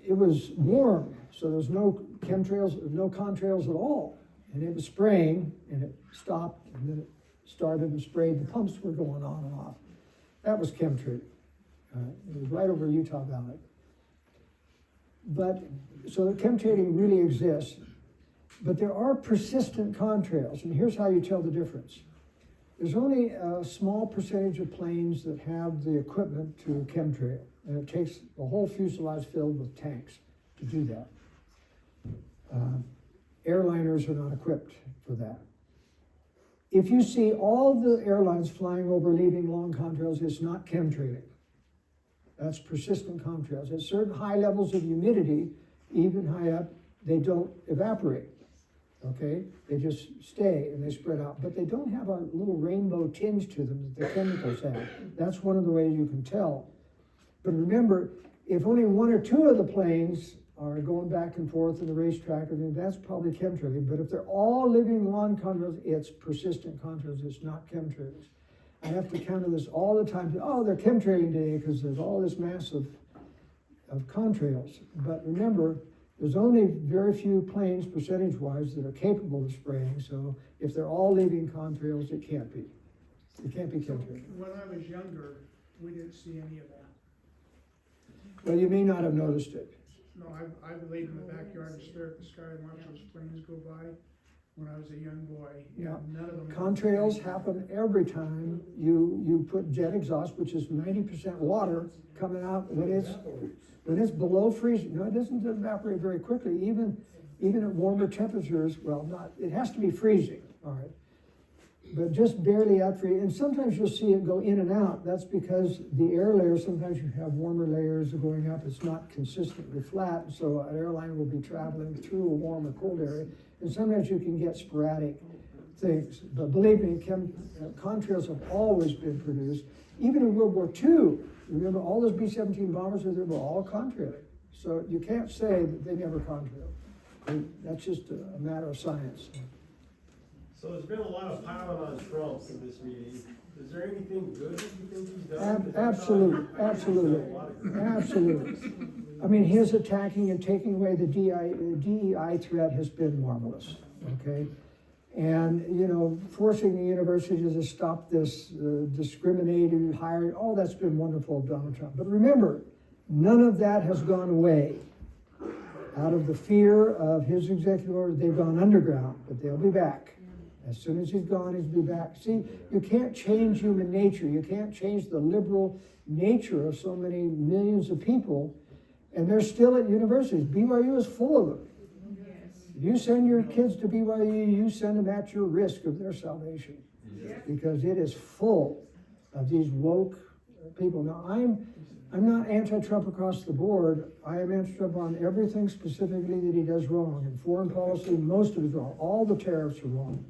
it was warm, so there was no chemtrails, no contrails at all, and it was spraying, and it stopped, and then it started and sprayed. The pumps were going on and off. That was chemtrail. It was right over Utah Valley. So the chemtrailing really exists, but there are persistent contrails, and here's how you tell the difference. There's only a small percentage of planes that have the equipment to chemtrail, and it takes the whole fuselage filled with tanks to do that. Airliners are not equipped for that. If you see all the airlines flying over leaving long contrails, it's not chemtrailing. That's persistent contrails. At certain high levels of humidity, even high up, they don't evaporate, okay? They just stay and they spread out, but they don't have a little rainbow tinge to them that the chemicals have. That's one of the ways you can tell. But remember, if only one or two of the planes are going back and forth in the racetrack, that's probably chemtrailing. But if they're all living long contrails, it's persistent contrails, it's not chemtrails. I have to counter this all the time. Oh, they're chemtrailing today because there's all this mass of contrails. But remember, There's only very few planes, percentage-wise, that are capable of spraying, so if they're all leaving contrails, it can't be. It can't be chemtrails. When I was younger, we didn't see any of that. Well, you may not have noticed it. No, I laid in the backyard and stared at the sky and watched those planes go by when I was a young boy. Yeah. And none of them. Contrails happen every time you put jet exhaust, which is 90% water coming out when it's below freezing. No, it doesn't evaporate very quickly, even at warmer temperatures. Well, it has to be freezing, all right. But just barely out freezing, and sometimes you'll see it go in and out. That's because the air layers, sometimes you have warmer layers going up. It's not consistently flat, so an airline will be traveling through a warm or cold area. And sometimes you can get sporadic things. But believe me, contrails have always been produced. Even in World War II, remember all those B-17 bombers, they were all contrail. So you can't say that they never contrail. That's just a matter of science. So there's been a lot of piling on Trump in this meeting. Is there anything good that you think he's done? Absolutely. I mean, his attacking and taking away the DEI threat has been marvelous, okay? And, forcing the universities to stop this discriminating hiring, all that's been wonderful of Donald Trump. But remember, none of that has gone away. Out of the fear of his executive order, they've gone underground, but they'll be back. As soon as he's gone, he'll be back. See, you can't change human nature. You can't change the liberal nature of so many millions of people, and they're still at universities. BYU is full of them. You send your kids to BYU, you send them at your risk of their salvation, because it is full of these woke people. Now, I'm not anti-Trump across the board. I am anti-Trump on everything specifically that he does wrong. In foreign policy, most of it is wrong. All the tariffs are wrong.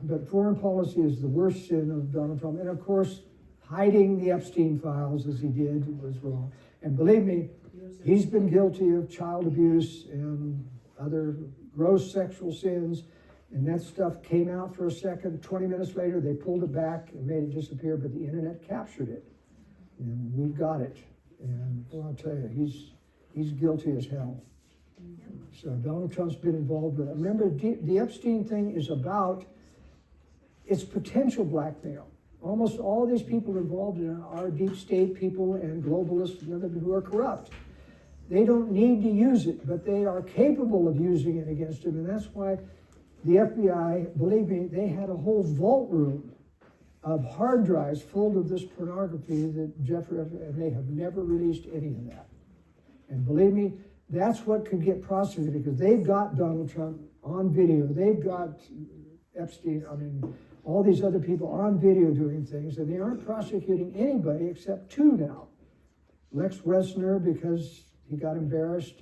But foreign policy is the worst sin of Donald Trump. And of course, hiding the Epstein files as he did was wrong. And believe me, he's been guilty of child abuse and other gross sexual sins. And that stuff came out for a second. 20 minutes later, they pulled it back and made it disappear, but the internet captured it. And we've got it. And well, I'll tell you, he's guilty as hell. So Donald Trump's been involved with it. Remember, the Epstein thing is about its potential blackmail. Almost all these people involved in it are deep state people and globalists and other people who are corrupt. They don't need to use it, but they are capable of using it against him. And that's why the FBI, believe me, they had a whole vault room of hard drives full of this pornography that Jeffrey, and they have never released any of that. And believe me, that's what could get prosecuted, because they've got Donald Trump on video. They've got Epstein, all these other people on video doing things, and they aren't prosecuting anybody except two now. Lex Wessner, because he got embarrassed,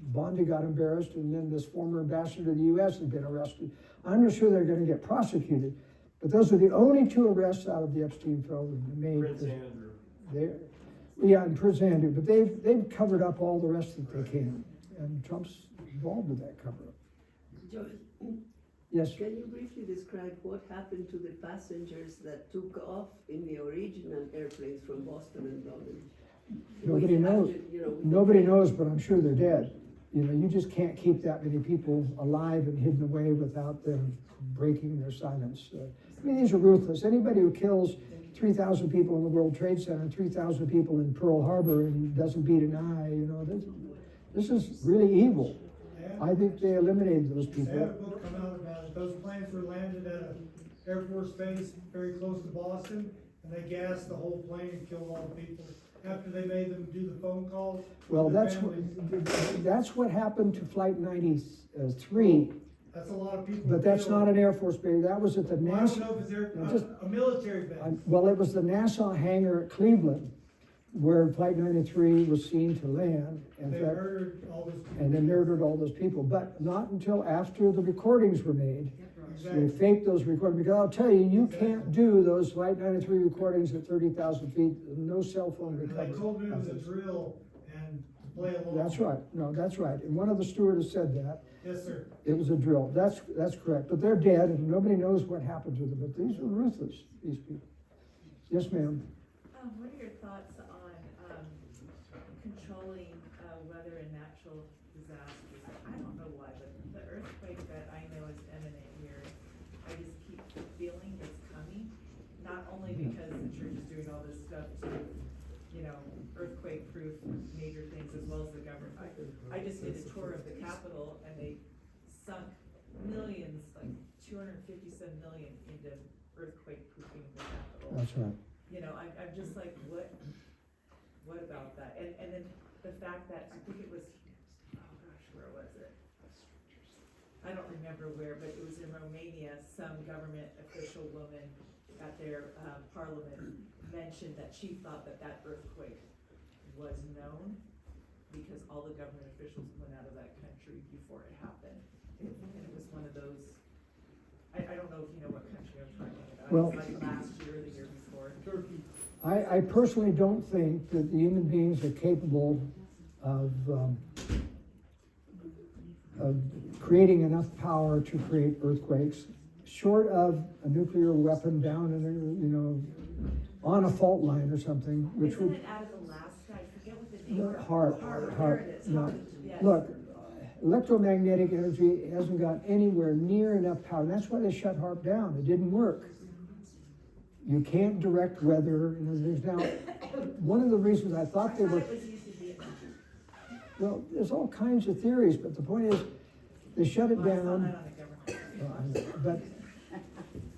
Bondi got embarrassed, and then this former ambassador to the U.S. has been arrested. I'm not sure they're going to get prosecuted, but those are the only two arrests out of the Epstein file that have been made. Prince Andrew. And Prince Andrew, but they've covered up all the rest that they can, and Trump's involved with that cover-up. Joel, Yes. can you briefly describe what happened to the passengers that took off in the original airplanes from Boston and London? Nobody knows. Nobody knows, but I'm sure they're dead. You just can't keep that many people alive and hidden away without them breaking their silence. These are ruthless. Anybody who kills 3,000 people in the World Trade Center, 3,000 people in Pearl Harbor, and doesn't beat an eye, this is really evil. I think they eliminated those They had a people. book come out about it. Those planes were landed at an Air Force base very close to Boston, and they gassed the whole plane and killed all the people. After they made them do the phone calls. Well, their that's families. what happened to Flight 93. That's a lot of people. But that's killed. not an Air Force base. That was at the I don't NASA. know if it's Just- a military base. Well, it was the Nassau hangar at Cleveland where Flight 93 was seen to land. In They fact, murdered all those people. and they murdered all those people, but not until after the recordings were made. They Exactly. faked those recordings, because I'll tell you, you can't do those Flight 93 recordings at 30,000 feet, no cell phone And recovery. they told me it was a of this. drill and to play along. That's right, no, that's right, and one of the stewardess said that, Yes, sir. it was a drill, that's correct, but they're dead, and nobody knows what happened to them, but these are ruthless, these people. Yes, ma'am. What are your thoughts on, controlling, weather and natural disasters. I don't know why, but the earthquake that I know is imminent here, I just keep feeling it's coming. Not only because the church is doing all this stuff to, earthquake-proof major things, as well as the government. I just did a tour of the Capitol, and they sunk millions, like 257 million into earthquake-proofing the Capitol. That's right. I'm just like, what about that? And then the fact that, I think it was, oh gosh, where was it? I don't remember where, but it was in Romania, some government official woman at their parliament mentioned that she thought that earthquake was known because all the government officials went out of that country before it happened. And it was one of those, I don't know if you know what country I'm talking about. Well, it was like last year or the year before. Turkey. I personally don't think that the human beings are capable of creating enough power to create earthquakes, short of a nuclear weapon down in on a fault line or something, which Isn't would. it out of Alaska? I forget what the name of it. Heart. There it is. No. Heart, yes. Look, electromagnetic energy hasn't got anywhere near enough power. That's why they shut HARP down. It didn't work. You can't direct weather. There's now one of the reasons I thought they were. It was used in Vietnam. Well, there's all kinds of theories, but the point is, they shut it Well, I saw down. that on the government. But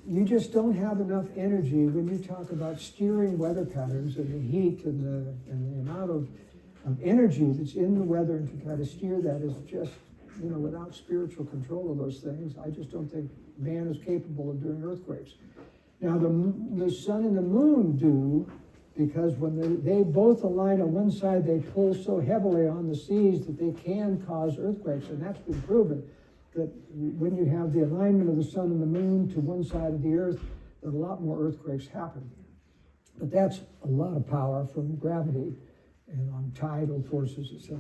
you just don't have enough energy when you talk about steering weather patterns and the heat and the amount of energy that's in the weather, and to try to steer that is just, without spiritual control of those things, I just don't think man is capable of doing earthquakes. Now, the sun and the moon do, because when they both align on one side, they pull so heavily on the seas that they can cause earthquakes, and that's been proven. That when you have the alignment of the sun and the moon to one side of the earth, that a lot more earthquakes happen. But that's a lot of power from gravity and on tidal forces, etc.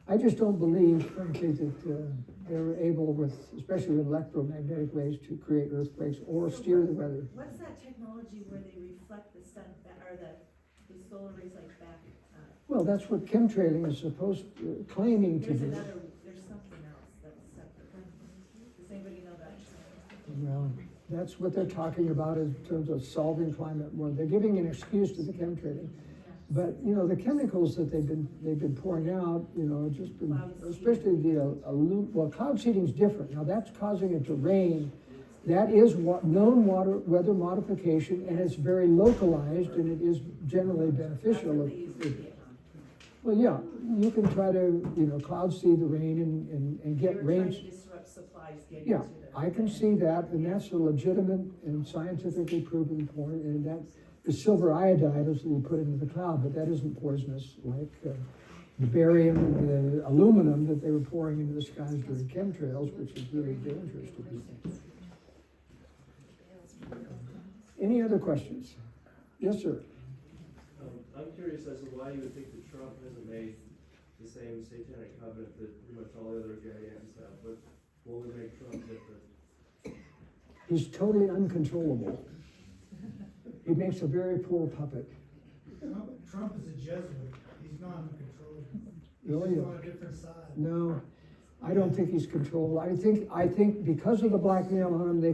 I just don't believe, frankly, that they're able, especially with electromagnetic waves, to create earthquakes or steer the weather. What's that technology where they reflect the sun, or the solar rays like back? Well, that's what chemtrailing is claiming to There's do. there's something else that's separate. Does anybody know that? Well, that's what they're talking about in terms of solving climate warming. They're giving an excuse to the chemtrailing. But, the chemicals that they've been pouring out, just been, especially well, cloud seeding is different. Now, that's causing it to rain. That is known weather modification, and it's very localized, and it is generally beneficial. Well, yeah, you can try to, cloud seed the rain and get rain. Trying to disrupt supplies getting Yeah, to the. I can see that, and that's a legitimate and scientifically proven point, and that the silver iodide is you put into the cloud, but that isn't poisonous like the barium and the aluminum that they were pouring into the skies during chemtrails, which is really dangerous to people. Any other questions? Yes, sir. I'm curious as to why you would think that Trump hasn't made the same satanic covenant that pretty much all the other Ghanaians have, but what would make Trump different? He's totally uncontrollable. He makes a very poor puppet. Trump is a Jesuit. He's not in control. He's Really? just on a different side. No, I don't think he's controlled. I think because of the blackmail on him, they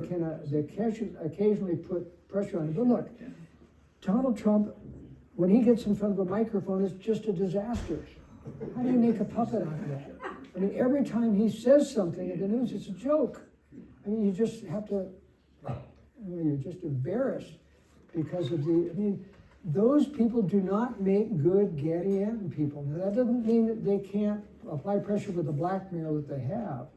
occasionally put pressure on him. But look, Donald Trump, when he gets in front of a microphone, it's just a disaster. How do you make a puppet out of that? I mean, every time he says something in the news, it's a joke. I mean, you just have to, you're just embarrassed because of those people do not make good Gadianton people. Now, that doesn't mean that they can't apply pressure with the blackmail that they have,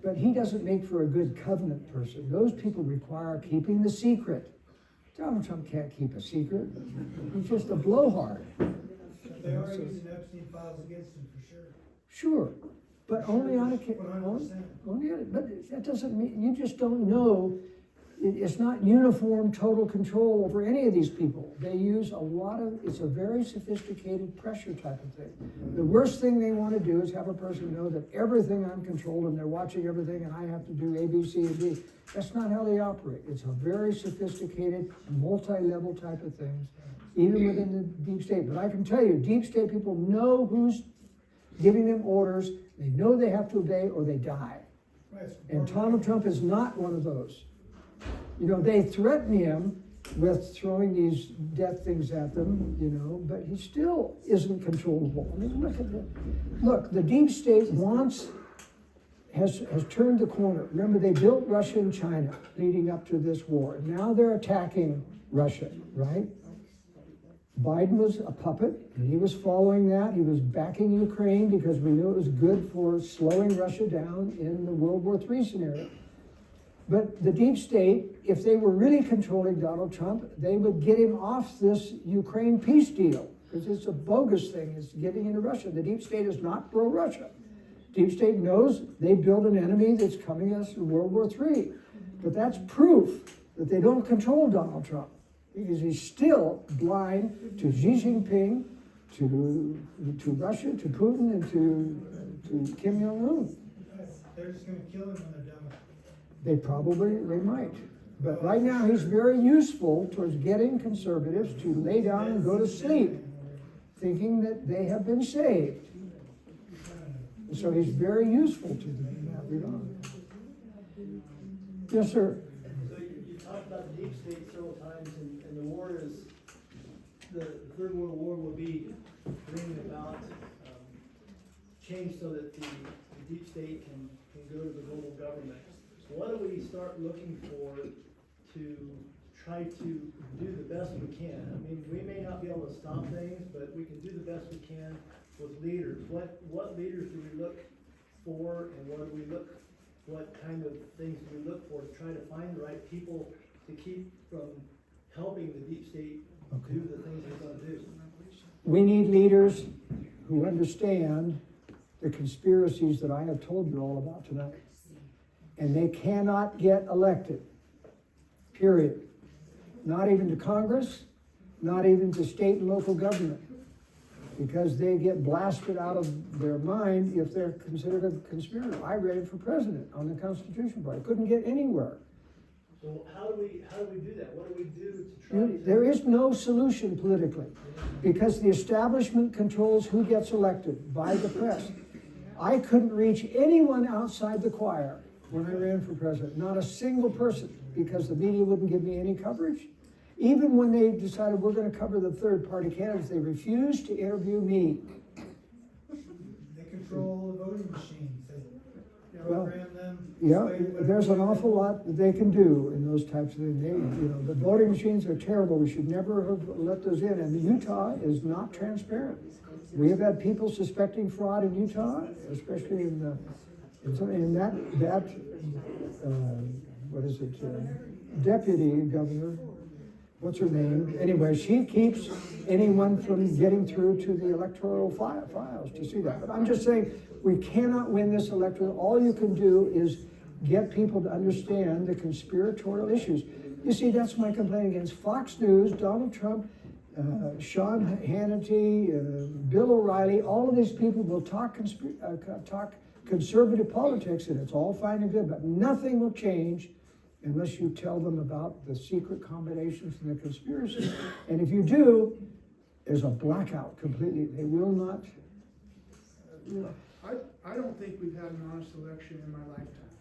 but he doesn't make for a good covenant person. Those people require keeping the secret. Donald Trump can't keep a secret. He's just a blowhard. But they are using Epstein files against him for sure. Sure, but only on a 100%. but that doesn't mean, you just don't know. It's not uniform total control over any of these people. They use it's a very sophisticated pressure type of thing. The worst thing they want to do is have a person know that everything I'm controlled and they're watching everything and I have to do A, B, C, and D. That's not how they operate. It's a very sophisticated, multi-level type of thing. even within the deep state. But I can tell you, deep state people know who's giving them orders. They know they have to obey or they die. And Donald Trump is not one of those. You know, they threaten him with throwing these death things at them, you know, but he still isn't controllable. I mean, look at that. Look, the deep state has turned the corner. Remember, they built Russia and China leading up to this war. Now they're attacking Russia, right? Biden was a puppet, and he was following that. He was backing Ukraine because we knew it was good for slowing Russia down in the World War III scenario. But the deep state, if they were really controlling Donald Trump, they would get him off this Ukraine peace deal, because it's a bogus thing. It's getting into Russia. The deep state is not pro-Russia. Deep state knows they build an enemy that's coming us in World War III. But that's proof that they don't control Donald Trump, because he's still blind to Xi Jinping, to Russia, to Putin, and to Kim Jong-un. They're just gonna kill him when they're done with it. They might. But right now, he's very useful towards getting conservatives to lay down and go to sleep, thinking that they have been saved. So he's very useful to them in that regard. Yes, sir. So you talked about the deep state several times, and the war is, the Third World War will be bringing about change so that the deep state can go to the global government. What do we start looking for to try to do the best we can? I mean, we may not be able to stop things, but we can do the best we can with leaders. What leaders do we look for, and what kind of things do we look for to try to find the right people to keep from helping the deep state do the things they're going to do? We need leaders who understand the conspiracies that I have told you all about tonight. And they cannot get elected, period. Not even to Congress, not even to state and local government, because they get blasted out of their mind if they're considered a conspirator. I ran for president on the Constitution Party. I couldn't get anywhere. So how do we do that? What do we do to try to... There is no solution politically, because the establishment controls who gets elected by the press. I couldn't reach anyone outside the choir when I ran for president, not a single person, because the media wouldn't give me any coverage. Even when they decided we're going to cover the third-party candidates, they refused to interview me. They control the voting machines, they program them. Yeah, say what there's an they awful lot that they can do in those types of things. The voting machines are terrible. We should never have let those in. And Utah is not transparent. We have had people suspecting fraud in Utah, especially in that deputy governor, what's her name? Anyway, she keeps anyone from getting through to the electoral files to see that. But I'm just saying, we cannot win this election. All you can do is get people to understand the conspiratorial issues. You see, that's my complaint against Fox News, Donald Trump, Sean Hannity, Bill O'Reilly. All of these people will talk conservative politics, and it's all fine and good, but nothing will change unless you tell them about the secret combinations and the conspiracy. And if you do, there's a blackout completely. They will not. I don't think we've had an honest election in my lifetime.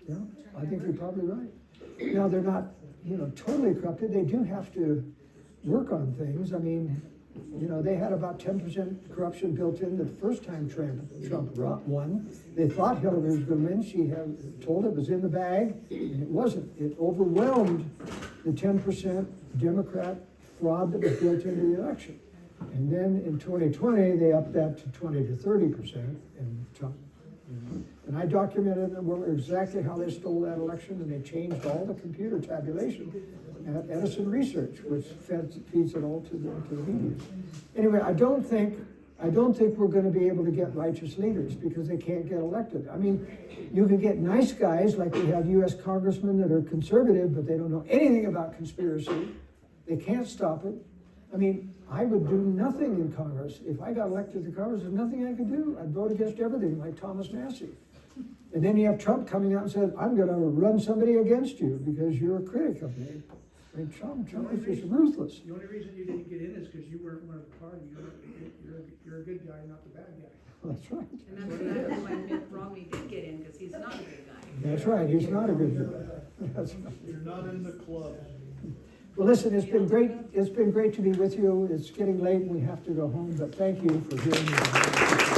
Yeah, I think you're probably right. Now, they're not, totally corrupted. They do have to work on things. I mean, they had about 10% corruption built in the first time Trump won. They thought Hillary was going to win. She had told it was in the bag, and it wasn't. It overwhelmed the 10% Democrat fraud that was built into the election. And then in 2020, they upped that to 20 to 30%, and Trump. And I documented exactly how they stole that election, and they changed all the computer tabulation at Edison Research, which feeds it all to the media. Anyway, I don't think we're going to be able to get righteous leaders because they can't get elected. I mean, you can get nice guys like we have U.S. congressmen that are conservative, but they don't know anything about conspiracy. They can't stop it. I mean, I would do nothing in Congress. If I got elected to Congress, there's nothing I could do. I'd vote against everything, like Thomas Massey. And then you have Trump coming out and said, I'm going to run somebody against you because you're a critic of me. I mean, Trump is just ruthless. The only reason you didn't get in is because you weren't one of the party. You're a good guy, not the bad guy. That's right. And that's exactly why Mitt Romney did get in, because he's not a good guy. That's right, he's not a good guy. That's right. You're not in the club. Well, listen, it's been great to be with you. It's getting late and we have to go home, but thank you for hearing me.